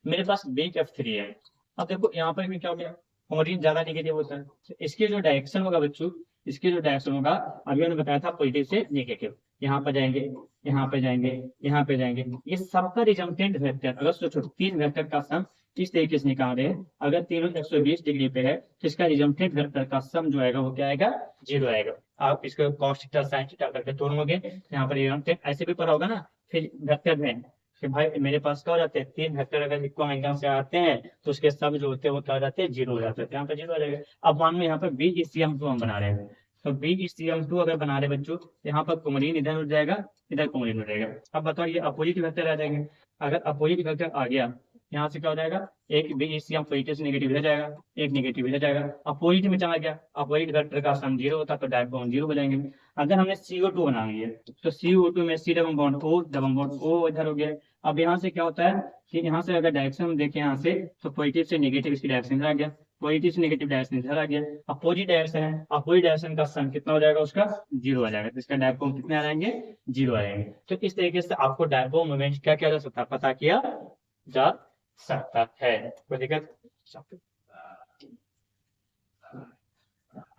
मेरे पास BF3 है, अब देखो यहाँ पर भी क्या हो गया, फ्लोरीन ज्यादा नेगेटिव होता है, तो इसके जो डायरेक्शन होगा बच्चों, इसके जो डायरेक्शन होगा अभी मैंने बताया था पॉजिटिव से नेगेटिव, यहाँ पर जाएंगे, यहाँ पे जाएंगे, यहाँ पे जाएंगे, ये सबका रिजल्टेंट वेक्टर अगर सोचो 3 वेक्टर का सम इस तरीके से निकाल रहे हैं, अगर तीनों 120 डिग्री पे है तो इसका रिजल्टेंट वेक्टर का सम जो आएगा वो क्या आएगा, 0 आएगा। आप इसको cos थीटा sin थीटा करके तोड़ोगे, यहाँ पर रिजल्टेंट ऐसे भी पढ़ा होगा ना, फिर वेक्टर में कि भाई मेरे पास क्या हो जाते हैं 3 वेक्टर अगर इक्वल एंगल से आते हैं तो उसके सम जो होते हैं वो क्या हो जाते हैं, 0 हो जाते हैं, यहाँ पे 0 आ जाएगा। अब मान लो यहाँ पर BeCl2 हम बना रहे हैं, तो BeCl2 अगर बना रहे बच्चों, यहाँ पर कुमरीन इधर उठ जाएगा, इधर कुमरीन उठ जाएगा। अब बताओ ये अपोजिट वेक्टर आ जाएंगे, अगर अपोजिट वेक्टर आ गया यहाँ से क्या हो जाएगा, एक BeCl पॉजिटिव से नेगेटिव हो जाएगा, एक नेगेटिव हो जाएगा, अपोजिट में चला गया, अपोजिट वेक्टर का सम 0 होता तो डायपोल 0 हो जाएंगे। अगर हमने CO2 बना लिया तो CO2 में C डबल बॉन्ड O इधर हो गया। अब यहाँ से क्या होता है कि यहाँ से अगर डायरेक्शन हम देखें यहाँ से तो पॉजिटिव से नेगेटिव इसकी डायरेक्शन इधर आ गया, पॉजिटिव से नेगेटिव डायरेक्शन इधर आ गया, अपोजिट डायरेक्शन है, अपोजिट डायरेक्शन का सम कितना हो जाएगा, उसका 0 आ जाएगा, तो इसका डायपोल कितने आ जाएंगे, 0 आएंगे। तो इस तरीके से आपको डायपोल मोमेंट क्या किया जा सकता है, पता किया जा सकता है। कोई दिक्कत?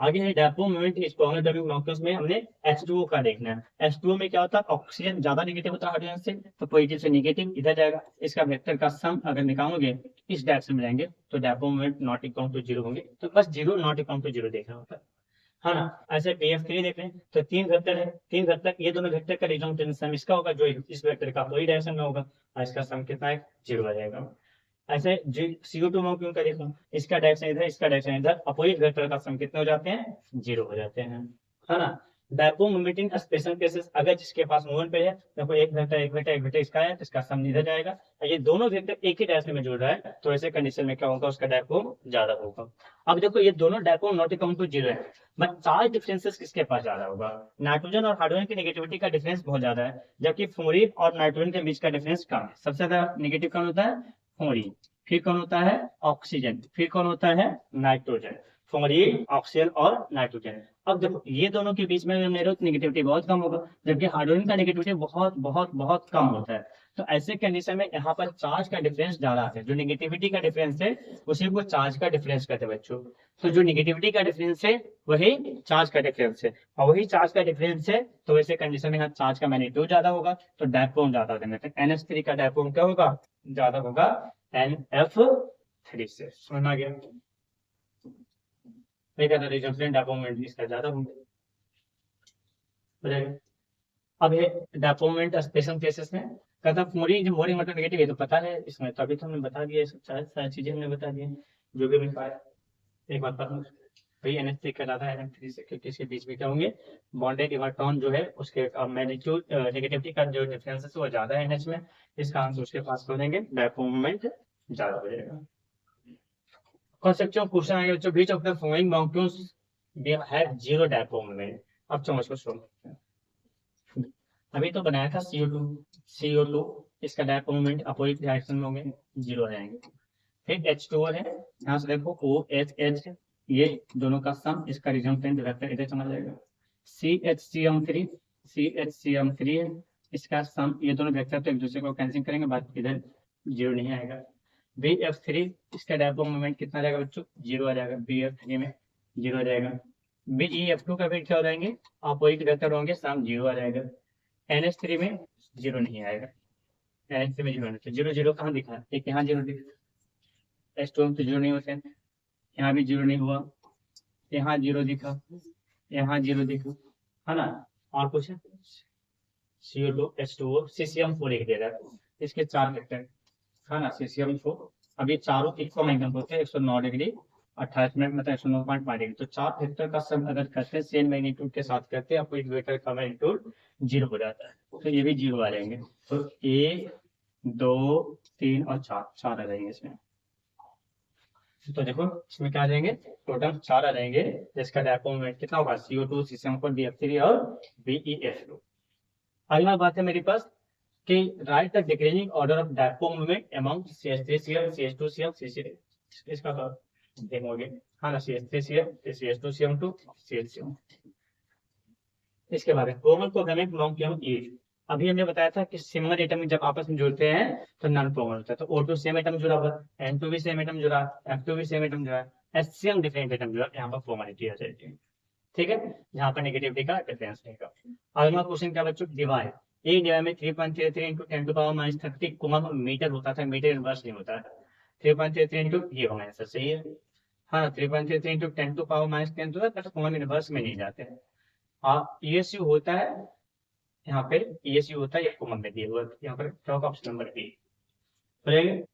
आगे है डायपोल मोमेंट इस मॉलिक्यूल्स में हमने H2O का देखना है। H2O में क्या होता है, ऑक्सीजन ज्यादा नेगेटिव होता है हाइड्रोजन से, तो पॉजिटिव से नेगेटिव इधर जाएगा, इसका वेक्टर का सम अगर निकालोगे इस डायरेक्शन में जाएंगे तो dipole moment not equal to 0 होंगे। तो बस 0 नॉट इक्वल टू 0 देखना होता है ना। ऐसे BF3 देख रहे हैं तो 3 वेक्टर है, 3 वेक्टर, ये दोनों वेक्टर का रिजल्टेंट सम इसका होगा जो इस वेक्टर का अपोजिट डायरेक्शन में होगा, और इसका सम कितना है, 0 आ जाएगा। ऐसे CO2 मॉलिक्यूल का देखो, इसका डायरेक्शन इधर, इसका डायरेक्शन इधर, अपोजिट वेक्टर का सम कितने हो जाते हैं, 0 हो जाते हैं, है ना। Dipole moment in special cases, अगर जिसके पास मूवमेंट पे है, देखो एक वेक्टर इसका है तो इसका सम इधर जाएगा, ये दोनों वेक्टर एक ही डायरेक्शन में जुड़ रहा है तो ऐसे कंडीशन में क्या होगा, उसका डायपोल ज्यादा होगा। अब देखो ये दोनों डायपोल नॉट इक्वल टू 0 है, बट चार्ज डिफरेंसेस किसके पास ज्यादा होगा, नाइट्रोजन और हाइड्रोजन की नेगेटिविटी का डिफरेंस बहुत ज्यादा है, जबकि फ्लोरीन और नाइट्रोजन के बीच का डिफरेंस कम है। सबसे ज्यादा नेगेटिव कौन होता है, फ्लोरीन, फिर कौन होता है, ऑक्सीजन, फिर कौन होता है, नाइट्रोजन, फ्लोरीन, ऑक्सीजन और नाइट्रोजन। अब देखो ये दोनों के बीच में मेरे नेगेटिविटी बहुत कम होगा, जबकि हाइड्रोजन का नेगेटिविटी बहुत बहुत बहुत कम होता है। तो ऐसे कंडीशन में यहाँ पर चार्ज का डिफरेंस ज्यादा है, जो नेगेटिविटी का डिफरेंस है उसी को चार्ज का डिफरेंस कहते हैं बच्चों। तो जो नेगेटिविटी का डिफरेंस है वही चार्ज का डिफरेंस है, और वही चार्ज का डिफरेंस है तो वैसे कंडीशन में यहाँ चार्ज का मैग्नीट्यूड ज्यादा होगा तो डायपोल ज्यादा हो जाएगा। तो NH3 का डायपोल क्या होगा, ज्यादा होगा NF3 से। समझ आ गया, इसका ज्यादा होंगे। अब ये डायपोल स्पेशल केसेस में कहता फ्लोरीन मोरिंग मतलब नेगेटिव है तो पता है इसमें, तो अभी तो हमने बता दिया, सारी चीजें हमने बता दी जो भी मिल पाया। एक बात पता भाई NH3 का ज्यादा है NF3 से, क्योंकि इसके बीच में क्या होंगे, बॉन्डेड इलेक्ट्रॉन जो है उसके मैग्नीट्यूड नेगेटिविटी का जो डिफरेंस है वो ज्यादा है NH में, इस कारण से उसके पास करेंगे डायपोल मोमेंट ज्यादा हो जाएगा। कॉन्सेप्चुअल क्वेश्चन आएगा जो which of the following molecules have 0 dipole moment. अब समझ को सुनो, अभी तो बनाया था CO2 इसका डायपोल मोमेंट अपोजिट डायरेक्शन में होंगे, 0 आएंगे। फिर H2O है, यहाँ से देखो OH ये दोनों का सम, इसका रिजल्टेंट वेक्टर इधर चला जाएगा। CH3 है, इसका सम, ये दोनों वेक्टर तो एक दूसरे को कैंसिल करेंगे, बाद इधर 0 नहीं आएगा। BF3 इसका डायपोल मोमेंट कितना जाएगा बच्चों, 0 आ जाएगा, BF3 में 0 आ जाएगा। BeF2 का वेट क्या हो जाएंगे, अपोजिट वेक्टर होंगे, सम 0 आ जाएगा। NH3 में 0 नहीं आएगा, NH3 में 0 नहीं, 0 कहाँ दिखा, एक यहाँ 0 दिखा, H2O में तो 0 नहीं होते, यहाँ भी 0 नहीं हुआ, यहाँ 0 दिखा, यहाँ 0 दिखा, है ना। और कुछ है, CO2 H2O CCM4 लिख दे रहा है, इसके 4 वेक्टर है ना, CCM4, अभी चारों इक्वल एंगल होते हैं 109 डिग्री 28 मिनट मतलब 109.5 डिग्री, तो 4 वेक्टर का सम अगर करते हैं सेम मैग्नीट्यूड के साथ करते हैं आपको एक वेक्टर का मैग्नीट्यूड 0 हो जाता है, तो ये भी 0 आ जाएंगे। तो 1 2 3 और 4 आ जाएंगे इसमें। तो देखो इसमें क्या आ जाएंगे, टोटल 4 आ जाएंगे, जिसका डायपोल मोमेंट कितना होगा, CO2 CCM4 BF3 और BeF2। अगला बात है मेरे पास कि right the decreasing order of dipole movement among CH3Cl, CH2Cl, CH3, इसका देखोगे, हाँ ना, CH3Cl, CH2Cl2, CH3, इसके बारे में कोमल को हमें बिलोंग किया ये। अभी हमने बताया था कि सिमिलर एटम जब आपस में जुड़ते हैं तो नॉन कोमल होता है। तो O2 सेम एटम जुड़ा हुआ, N2 भी सेम एटम जुड़ा, F2 भी सेम एटम जुड़ा, HCl डिफरेंट एटम जुड़ा, यहाँ पर कोमलिटी आ जाएगी। ठीक है, यहाँ पर नेगेटिविटी का डिफरेंस रहेगा। अगला क्वेश्चन क्या बच्चों, डिवाइड। एक डिवाइड में 3.33 into 10 to power -30 coulomb metre होता था, मीटर इनवर्स नहीं होता है। 3.33 इंटू, ये हमारा आंसर सही है। हाँ, 3.33 इंटू 10 टू पावर -10 होता है, कुलम इनवर्स में नहीं जाते हैं। हाँ, ESU होता है, यहाँ पे ESU होता है, ये कॉमन में दिया हुआ है, यहाँ पर चौक ऑप्शन नंबर बी बनेगा।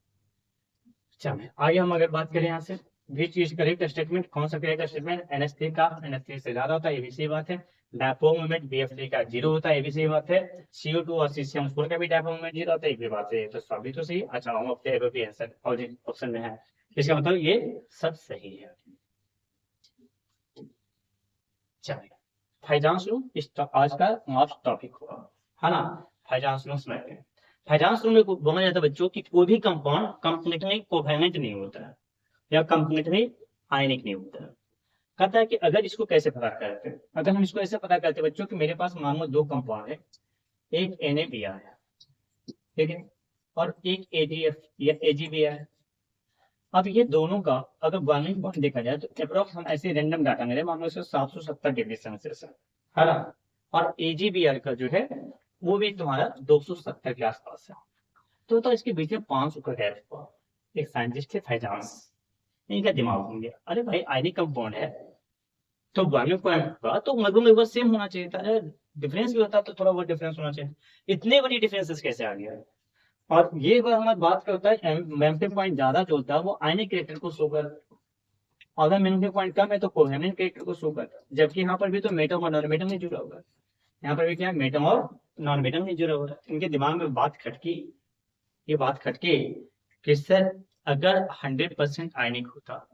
चलिए आगे हम अगर बात करें यहाँ से विच इज करेक्ट स्टेटमेंट, कौन सा करेक्ट स्टेटमेंट, NH3 का NH3 से ज्यादा होता है, ये भी सही बात है। डायपोल मोमेंट BF3 का 0 होता है, ये भी सही बात है। CO2 और CCl4 का भी डायपोल मोमेंट 0 होता है, ये भी बात है। तो सभी तो सही। अच्छा, हम अपने भी आंसर ऑप्शन में है, इसका मतलब ये सब सही है। चलिए फाइजांस रूल इस आज का लास्ट टॉपिक होगा, है ना। फाइजांस रूल समझते हैं। फाइजांस रूल में बोला जाता है बच्चों कि कोई भी कंपाउंड कंप्लीटली कोवैलेंट नहीं होता है या कंप्लीटली आयनिक नहीं होता है। कहता है कि अगर इसको कैसे पता करते हैं, अगर हम इसको ऐसे पता करते हैं बच्चों कि मेरे पास मान लो दो कंपाउंड है, एक NaBr है, ठीक है, और एक AgF या AgBr है। अब ये दोनों का अगर बॉइलिंग पॉइंट देखा जाए तो अप्रोक्स हम ऐसे रैंडम डाटा मिले, मान लो 770 डिग्री सेल्सियस है ना, और AgBr का जो है वो भी तुम्हारा 270 के आसपास है। तो इसके बीच में 500 का गैप हुआ। एक साइंटिस्ट थे फाइजांस, इनका दिमाग घूम गया, अरे भाई आयनिक कंपाउंड है तो बॉइलिंग पॉइंट का तो लगभग सेम होना चाहिए था, डिफरेंस भी होता तो थोड़ा बहुत डिफरेंस होना चाहिए, इतने बड़ी डिफरेंसेस कैसे आ गया। और ये बार हमारी बात करता है मेल्टिंग पॉइंट ज्यादा जो होता है वो आयनिक कैरेक्टर को शो करता है, अगर मेल्टिंग पॉइंट कम है तो कोहेरेंट कैरेक्टर को शो करता है। जबकि यहाँ पर भी तो मेटम और नॉन मेटम नहीं जुड़ा हुआ है, यहाँ पर भी क्या मेटम और नॉन मेटम नहीं जुड़ा हुआ है। इनके दिमाग में बात खटकी, ये बात खटकी कि सर अगर 100% आयनिक होता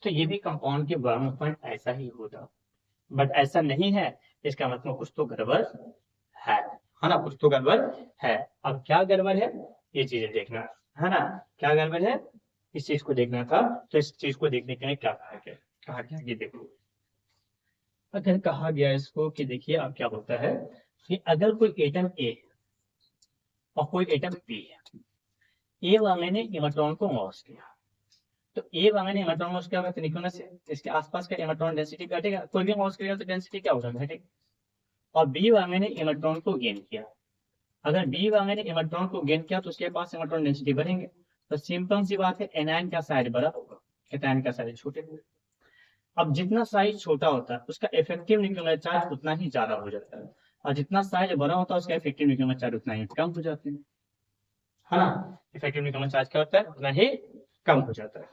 तो ये भी कंपाउंड के बॉइलिंग पॉइंट ऐसा ही होता, बट ऐसा नहीं है। इसका मतलब कुछ तो गड़बड़ है ना, कुछ तो गड़बड़ है। अब क्या गड़बड़ है ये चीजें देखना है ना, क्या गड़बड़ है इस चीज को देखना था। तो इस चीज को देखने के लिए क्या कहा गया ये देखो। अगर कहा गया इसको कि देखिए अब क्या होता है कि अगर कोई एटम A और कोई एटम B है, A वाले ने इलेक्ट्रॉन को लॉस किया, तो A वाले ने इलेक्ट्रॉन लॉस किया तो न्यूक्लियस से इसके आसपास का इलेक्ट्रॉन डेंसिटी घटेगा, कोई भी लॉस करेगा तो डेंसिटी क्या होगा, घटेगा। और B वाले ने इलेक्ट्रॉन को गेन किया, अगर B वाले ने इलेक्ट्रॉन को गेन किया तो उसके पास इलेक्ट्रॉन डेंसिटी बढ़ेंगे। तो सिंपल सी बात है, एनायन का साइज बड़ा होगा, कैटायन का साइज छोटे होगा। अब जितना साइज छोटा होता है उसका इफेक्टिव न्यूक्लियर चार्ज उतना ही ज्यादा हो जाता है, और जितना साइज बड़ा होता है उसका इफेक्टिव न्यूक्लियर चार्ज उतना ही कम हो जाते हैं, है ना। इफेक्टिव न्यूक्लियर चार्ज क्या होता है, उतना ही कम हो जाता है।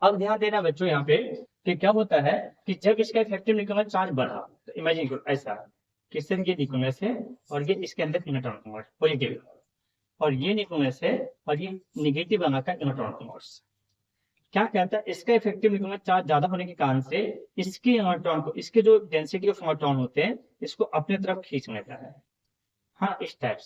अब ध्यान देना बच्चों यहाँ पे कि क्या होता है कि जब इसका इफेक्टिव न्यूक्लियर चार्ज बढ़ा, तो इमेजिन करो ऐसा किससे ये न्यूक्लियस है और ये इसके अंदर इलेक्ट्रॉन पॉजिटिव, और ये न्यूक्लियस है और ये नेगेटिव बना का इलेक्ट्रॉन। क्या कहता है, इसका इफेक्टिव न्यूक्लियर चार्ज ज्यादा होने के कारण से इसके इलेक्ट्रॉन को, इसके जो डेंसिटी ऑफ इलेक्ट्रॉन होते हैं इसको अपने तरफ खींच लेता है, हाँ इस टाइप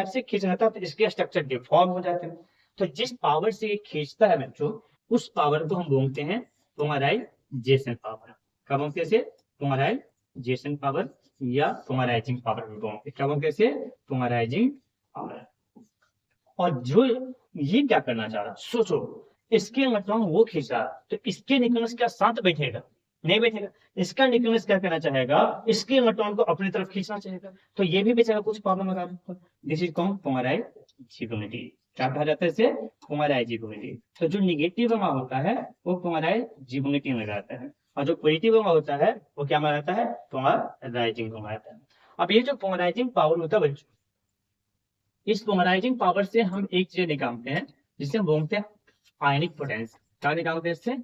से खींच लेता है, तो इसके स्ट्रक्चर डिफॉर्म हो जाते हैं। तो जिस पावर से ये खींचता है बच्चों, उस पावर को हम बोलते हैं पोलराइजेशन पावर। क्या बोलते हैं इसे, पोलराइजेशन पावर या पोलराइजिंग पावर भी बोलते हैं। क्या बोलते हैं इसे, पोलराइजिंग पावर। और जो ये क्या करना चाह रहा, सोचो इसके इलेक्ट्रॉन वो खींच रहा, तो इसके न्यूक्लियस क्या साथ बैठेगा, नहीं बैठेगा। इसका न्यूक्लियस क्या करना चाहेगा, इसके इलेक्ट्रॉन को अपनी तरफ खींचना चाहेगा, तो ये भी बेचारा कुछ प्रॉब्लम लगा। This is called polarisability. क्या कहा जाता है इसे, पोलराइजिबिलिटी। तो जो निगेटिव वाला होता है वो पोलराइजिबिलिटी में रहता है, और जो पॉजिटिव वाला होता है वो क्या में रहता है, पोलराइजिंग में रहता है। अब ये जो पोलराइजिंग पावर होता है बच्चों, इस पोलराइजिंग पावर से हम एक चीज निकालते हैं जिसे हम बोलते हैं आयनिक पोटेंशियल। क्या निकालते हैं इससे,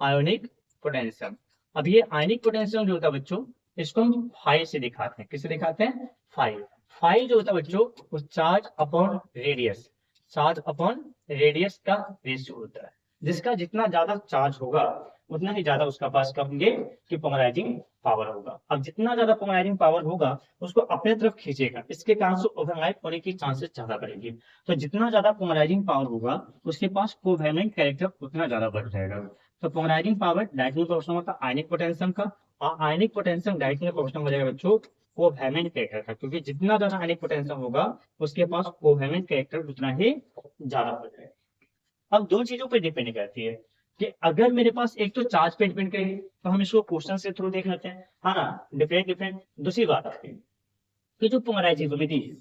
आयोनिक पोटेंशियल। अब ये आयनिक पोटेंशियल जो होता है बच्चों, इसको हम फाई से दिखाते हैं। किससे दिखाते हैं, फाई जो होता है बच्चों वो charge upon radius, charge upon radius का रेशियो होता है। जिसका जितना ज्यादा चार्ज होगा उतना ही ज्यादा उसका पास क्या होंगे कि पोलराइजिंग पावर होगा। अब जितना ज्यादा पोलराइजिंग पावर होगा उसको अपने तरफ खींचेगा, इसके कारण से ओवरलैप होने की चांसेस ज्यादा बढ़ेगी। तो जितना ज्यादा पोलराइजिंग पावर होगा उसके पास कोवैलेंट कैरेक्टर उतना ज्यादा बढ़ जाएगा। तो पोलराइजिंग पावर डायरेक्टली प्रोपोर्शनल होता है आयनिक पोटेंशियम का, और आयनिक पोटेंशियम डायरेक्टली प्रोपोर्शनल हो जाएगा बच्चों कोवैलेंट कैरेक्टर का, क्योंकि जितना ज्यादा आयनिक पोटेंशियम होगा उसके पास कोवैलेंट कैरेक्टर उतना ही ज्यादा हो जाएगा। अब दो चीजों पर डिपेंड करती है कि अगर मेरे पास एक तो चार्ज पे डिपेंड करेगी तो हम इसको क्वेश्चन से थ्रू देख लेते हैं, हाँ ना, डिफरेंट डिफरेंट। दूसरी बात आती है कि जो पोलराइजेबिलिटी है,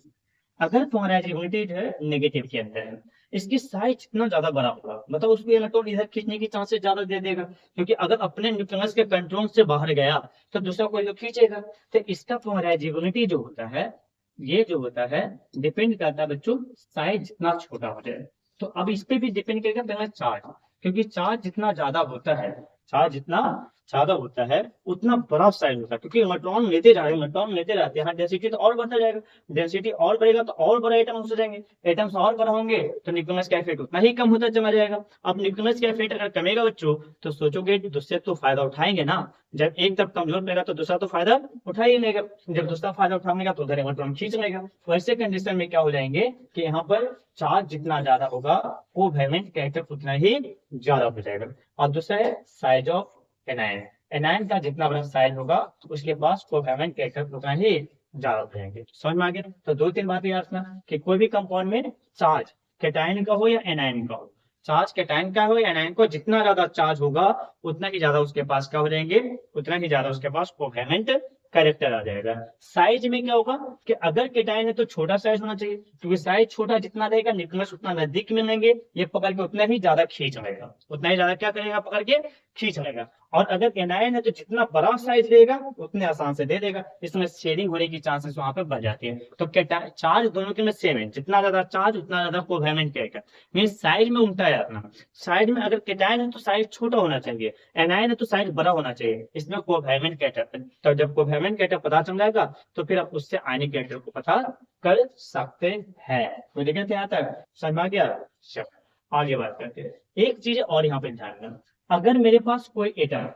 अगर पोलराइजेबिलिटी जो है नेगेटिव के अंदर है, इसकी साइज जितना ज्यादा बड़ा होगा मतलब उसको इलेक्ट्रॉन इधर खींचने की चांसेस ज्यादा दे देगा, क्योंकि अगर अपने न्यूक्लियस के कंट्रोल से बाहर गया तो दूसरा कोई तो खींचेगा। तो इसका पोलराइजेबिलिटी जो होता है, ये जो होता है डिपेंड करता है बच्चों साइज जितना छोटा हो जाए। तो अब इस पे भी डिपेंड करेगा पहला चार्ज, क्योंकि चार्ज जितना ज्यादा होता है, चार्ज जितना ज्यादा होता है उतना बड़ा साइज होता है, क्योंकि इलेक्ट्रॉन लेते जा रहे हैं, इलेक्ट्रॉन लेते रहते हैं, डेंसिटी तो और बढ़ता जाएगा, डेंसिटी और बढ़ेगा तो और बड़ा एटम्स हो जाएंगे, एटम्स और बड़ा होंगे तो न्यूक्लियस का इफेक्ट उतना ही कम होता चला जाएगा। अब न्यूक्लियस का इफेक्ट अगर कमेगा बच्चों तो सोचोगे दूसरे तो फायदा उठाएंगे ना, जब एक तरफ कमजोर पड़ेगा तो दूसरा तो फायदा उठा ही लेगा, जब दूसरा फायदा उठाएगा तो उधर इलेक्ट्रॉन खींच लेगा। वैसे कंडीशन में क्या हो जाएंगे कि यहाँ पर चार्ज जितना ज्यादा होगा कोवैलेंट कैरेक्टर उतना ही ज्यादा हो जाएगा। और दूसरा है साइज ऑफ एनायन, एनायन का जितना बड़ा साइज होगा उसके पास कोवैलेंट कैरेक्टर उतना ही ज्यादा हो जाएंगे। समझ में आ गया? तो दो तीन बातें याद रखना कि कोई भी कंपाउंड में चार्ज कैटायन का हो या एनायन का हो, चार्ज कैटायन का हो या एनायन को, जितना ज्यादा चार्ज होगा उतना ही ज्यादा उसके पास क्या हो जाएंगे, उतना ही ज्यादा उसके पास कोवैलेंट कैरेक्टर आ जाएगा। साइज में क्या होगा कि अगर कैटायन है तो छोटा साइज होना चाहिए, क्योंकि साइज छोटा जितना रहेगा न्यूक्लियस उतना नजदीक मिलेंगे, ये पकड़ के उतना ही ज्यादा खींच लेगा, उतना ही ज्यादा क्या करेगा, पकड़ के खींच लेगा। और अगर एनायन है तो जितना बड़ा साइज रहेगा उतने आसान से दे देगा, इसमें शेयरिंग होने की चांसेस वहां पर बढ़ जाती है। तो चार्ज दोनों के में सेम है, जितना ज्यादा चार्ज उतना ज्यादा कोवैलेंट कैरेक्टर, मीन साइज में उल्टा है अपना। साइज में अगर कैटायन है तो साइज छोटा होना चाहिए, एनायन है तो साइज बड़ा होना चाहिए, इसमें कोवैलेंट कैरेक्टर। तो जब कोवैलेंट कैरेक्टर पता चल जाएगा तो फिर आप उससे आयनिक कैरेक्टर को पता कर सकते हैं। तो देखें यहाँ तक समझ में आ गया? चलो आगे बात करते हैं। एक चीज और यहाँ पे ध्यान रखना, अगर मेरे पास कोई एटम,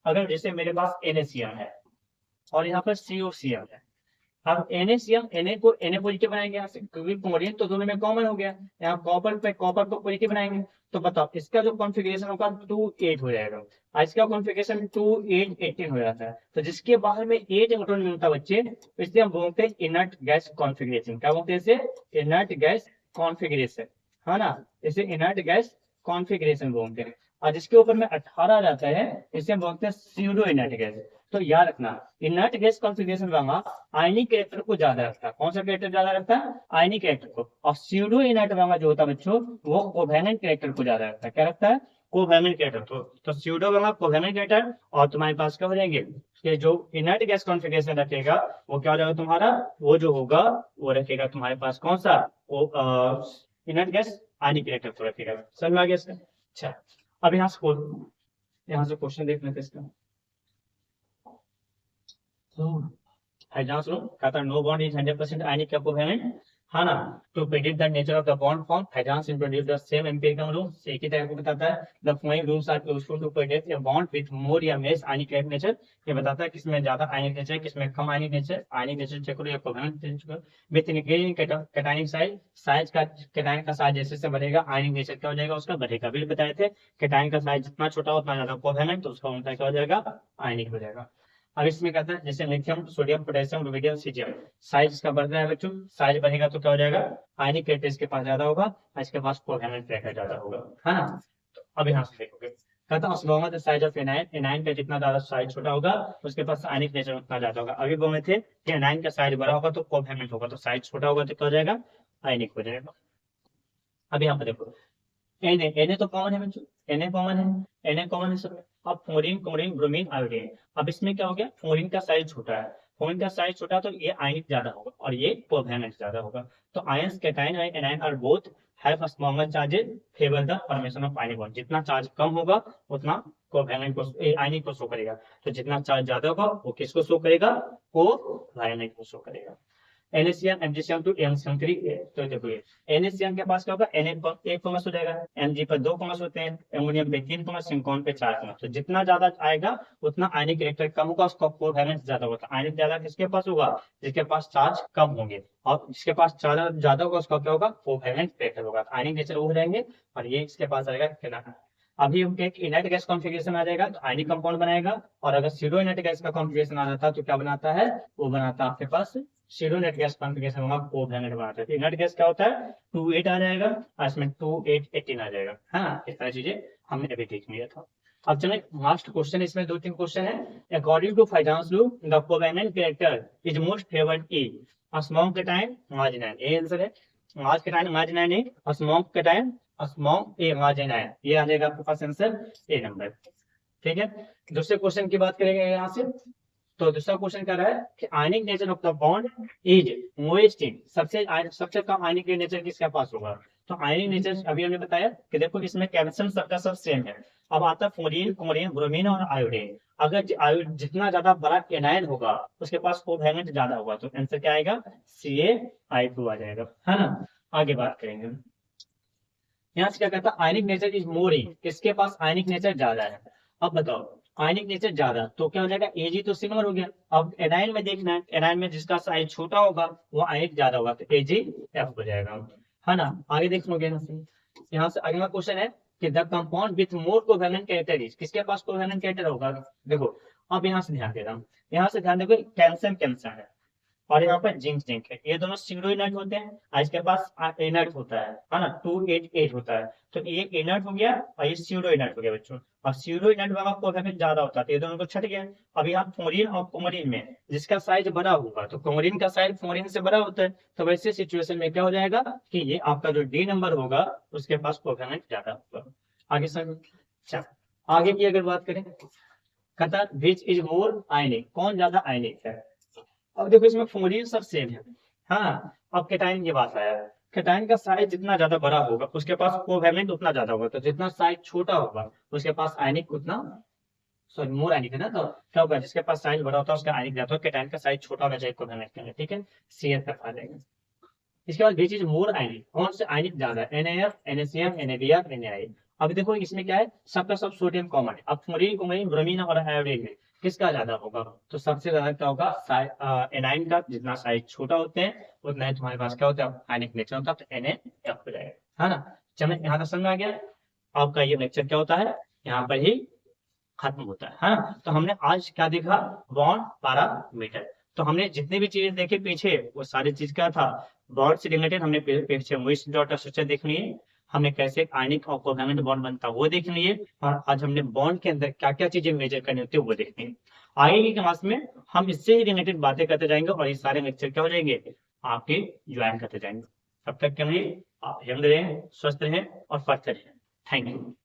अगर जैसे मेरे पास NaCl है और यहाँ पर COCl है, अब NaCl Na को Na पॉजिटिव बनाएंगे यहाँ से, क्योंकि क्लोरीन तो दोनों में कॉमन हो गया, यहाँ कॉपर पे कॉपर को पॉजिटिव बनाएंगे, तो बताओ इसका जो कॉन्फ़िगरेशन होगा 2 8 हो जाएगा, इसका कॉन्फ़िगरेशन 2 8 18 हो जाता है। तो जिसके बाहर में 8 इलेक्ट्रॉन मिलता है बच्चे, तो इसलिए हम बोलते हैं इनर्ट गैस कॉन्फ़िगरेशन। क्या बोलते हैं इसे? इनर्ट गैस कॉन्फ़िगरेशन, है ना, इसे इनर्ट गैस कॉन्फ़िगरेशन बोलते हैं। और जिसके ऊपर में 18 रहता है इसे हम बोलते हैं स्यूडो इनर्ट गैस। तो याद रखना इनर्ट गैस कॉन्फ़िगरेशन वाला आयनिक कैरेक्टर को ज्यादा रखता है। कौन सा कैरेक्टर ज्यादा रखता है? आयनिक कैरेक्टर को। और स्यूडो इनर्ट वाला जो होता है बच्चों वो कोवैलेंट कैरेक्टर को ज्यादा रखता है। क्या रखता है? Covalent character. तो स्यूडो वाला कोवैलेंट कैरेक्टर, और तुम्हारे पास क्या हो जाएंगे कि जो इनर्ट गैस कॉन्फ़िगरेशन रखेगा वो क्या हो जाएगा तुम्हारा, वो जो होगा वो रखेगा तुम्हारे पास कौन सा, वो इनर्ट गैस आयनिक कैरेक्टर को रखेगा। समझ में आ गया इसका? अच्छा अब यहाँ से क्वेश्चन देख लेते हैं इसका। एग्जाम सुनो, कहता है no bond is 100% ionic covalent, है ना। To predict the nature of the bond form Fajans introduced the same empirical rule, एक ही तरह को बताता है। The following rules are useful to predict a bond with more or less ionic nature, ये बताता है किसमें ज्यादा आयनिक नेचर किसमें कम आयनिक नेचर। आयनिक नेचर चेक करो या कोवैलेंट चेक करो। With increasing cationic size, size का कैटायन का साइज जैसे से बढ़ेगा आयनिक नेचर क्या हो जाएगा उसका बढ़ेगा। बिल बताए थे कैटायन का साइज जितना छोटा उतना ज्यादा कोवैलेंट, तो उसका उल्टा क्या हो जाएगा, आयनिक हो जाएगा। अब इसमें कहता है जैसे lithium sodium potassium rubidium caesium, size इसका बढ़ रहा है बच्चों, साइज बढ़ेगा तो क्या हो जाएगा, आयनिक कैरेक्टर इसके पास ज्यादा होगा, इसके पास कोवैलेंट कैरेक्टर ज्यादा होगा, है ना। तो अब यहाँ से देखोगे कहता है the size of anion, anion का जितना ज्यादा साइज छोटा होगा उसके पास आयनिक नेचर उतना ज्यादा होगा। अभी बोले थे कि एनायन का साइज बड़ा होगा तो कोवैलेंट होगा, तो साइज छोटा होगा तो क्या हो जाएगा, आयनिक हो जाएगा। अब यहाँ पर देखो Na तो कॉमन है बच्चों, Na कॉमन है, Na कॉमन है सब। अब फ्लोरीन क्लोरीन ब्रोमीन आयोडीन, अब इसमें क्या हो गया, फ्लोरीन का साइज छोटा है, फ्लोरीन का साइज छोटा तो ये आयनिक ज्यादा होगा और ये कोवैलेंट ज्यादा होगा। तो ions cation and anion are both have a smaller charges favour the formation of ionic bond. जितना चार्ज कम होगा उतना कोवैलेंट को आयनिक को शो करेगा, तो जितना चार्ज ज्यादा होगा वो किसको शो करेगा, कोवैलेंट को शो करेगा। NaCN MgCN to MgCN3। तो देखो ये NaCN के पास क्या होगा, Na पर 1 कॉमर्स हो जाएगा, Mg पर 2 कॉमर्स होते हैं, एमोनियम पे 3 कॉमर्स, सिंकोन पे 4 कॉमर्स। तो जितना ज्यादा आएगा उतना आयनिक इलेक्ट्रॉन कम होगा, उसका कोवैलेंस ज्यादा होगा। आयनिक ज्यादा किसके पास होगा, जिसके पास चार्ज कम होंगे, और जिसके पास चार्ज ज्यादा होगा उसका क्या होगा, कोवैलेंस बेटर होगा। आयनिक नेचर वो हो जाएंगे, और ये इसके पास आएगा कितना। अभी उनके एक इनर्ट गैस कॉन्फ़िगरेशन आ जाएगा तो आयनिक कंपाउंड बनाएगा, और अगर सीरो इनर्ट गैस का कॉन्फ़िगरेशन आ जाता है तो क्या बनाता है, वो बनाता है आपके पास सीरो इनर्ट गैस कॉन्फ़िगरेशन होगा, कोवैलेंट बनाता है। इनर्ट गैस क्या होता है, 2 8 आ जाएगा, और इसमें 2 8 18 आ जाएगा। हाँ, इस तरह चीजें हमने अभी देख लिया था। अब चले लास्ट क्वेश्चन, इसमें 2 3 क्वेश्चन है। According to Fajans law the covalent character is most favoured ई स्मॉग के टाइम मार्जिनाइन। ये आंसर है, आज के टाइम मार्जिनाइन है, स्मॉग के टाइम स्मॉग ए मार्जिनाइन। ये आ जाएगा आपके पास आंसर ए नंबर। ठीक है, दूसरे क्वेश्चन की बात करेंगे यहाँ से। तो दूसरा क्वेश्चन क्या रहा है कि ionic nature of the bond is most in, सबसे कम आयनिक नेचर किसके पास होगा। तो आयनिक नेचर अभी हमने बताया कि देखो इसमें कैल्शियम सबका सब सेम है। अब आता है फ्लोरीन, क्लोरीन, ब्रोमीन और आयोडीन। अगर जितना ज्यादा बड़ा एनायन होगा उसके पास कोवैलेंट ज्यादा होगा, तो आंसर क्या आएगा, CaI2 आ जाएगा, है ना। आगे बात करेंगे, यहाँ से क्या कहता है आयनिक नेचर इज मोर इन, किसके पास आयनिक नेचर ज्यादा है। अब बताओ आयनिक नेचर ज्यादा तो क्या हो जाएगा, Ag तो सिमिलर हो गया। अब एनायन में देखना है, एनायन में जिसका साइज छोटा होगा वो आयनिक ज्यादा होगा, तो AgF हो जाएगा, है ना। आगे देख लोगे यहाँ से अगला क्वेश्चन है कि the compound with more covalent character is, किसके पास कोवैलेंट कैरेक्टर होगा। देखो अब यहाँ से ध्यान दे रहा हूँ, यहाँ से ध्यान देखो, कैल्शियम कैल्शियम है और यहाँ पर जिंक जिंक है, ये दोनों सीरो इनर्ट होते हैं, और इसके पास इनर्ट होता है ना, 2 8 8 होता है। तो ये इनर्ट हो गया और ये सीरो इनर्ट हो गया बच्चों, और सीरो इनर्ट वाला कोवैलेंट ज्यादा होता है, तो ये दोनों को छट गया। अब यहाँ फ्लोरीन और क्लोरीन में जिसका साइज बड़ा होगा, तो क्लोरीन का साइज फ्लोरीन से बड़ा होता है, तो वैसे सिचुएशन में क्या हो जाएगा कि ये आपका जो डी नंबर होगा उसके पास कोवैलेंट ज्यादा होगा। आगे सर, आगे की अगर बात करें, कहता विच इज मोर आयनिक, कौन ज्यादा आयनिक है। अब देखो इसमें फ्लोरीन सब सेम है। हाँ, अब केटाइन की बात आया है, केटाइन का साइज जितना ज्यादा बड़ा होगा उसके पास कोवैलेंट उतना ज्यादा होगा, तो जितना साइज छोटा होगा उसके पास आयनिक उतना, सॉरी मोर आयनिक है ना, तो क्या होगा जिसके पास साइज बड़ा होता है उसका आयनिक ज्यादा होता है, केटाइन का साइज छोटा होना चाहिए कोवैलेंट के लिए। ठीक है, CF आ जाएगा। इसके बाद विच इज मोर आयनिक, कौन से आयनिक ज्यादा है, NaF, NaCN, NaBr, NaI। अब देखो इसमें क्या है, सबका सब सोडियम कॉमन है। अब फ्लोरीन, क्लोरीन, ब्रोमीन और आयोडीन में किसका ज्यादा होगा, तो सबसे ज्यादा क्या होगा एनाइन का, जितना साइज छोटा होते हैं उतना ही तुम्हारे पास क्या होता है आयनिक नेचर होता है, तो NaF हो जाएगा, है ना। चलो यहाँ तक समझ आ गया। आपका ये लेक्चर क्या होता है, यहाँ पर ही खत्म होता है, हाँ। तो हमने आज क्या देखा, बॉन्ड पैरामीटर। तो हमने जितने भी चीजें देखे पीछे वो सारी चीज क्या था, बॉन्ड से रिलेटेड हमने पीछे मोइस्ट डॉट स्ट्रक्चर देख लिए, हमने कैसे आयनिक और कोवैलेंट बॉन्ड बनता है वो देख लिए, और आज हमने बॉन्ड के अंदर क्या क्या चीजें मेजर करनी होती है वो देख लिए। आगे की क्लास में हम इससे ही रिलेटेड बातें करते जाएंगे, और ये सारे लेक्चर क्या हो जाएंगे आपके ज्वाइन करते जाएंगे। तब तक के लिए आप यंग रहें, स्वस्थ रहें और पढ़ते रहें। Thank you.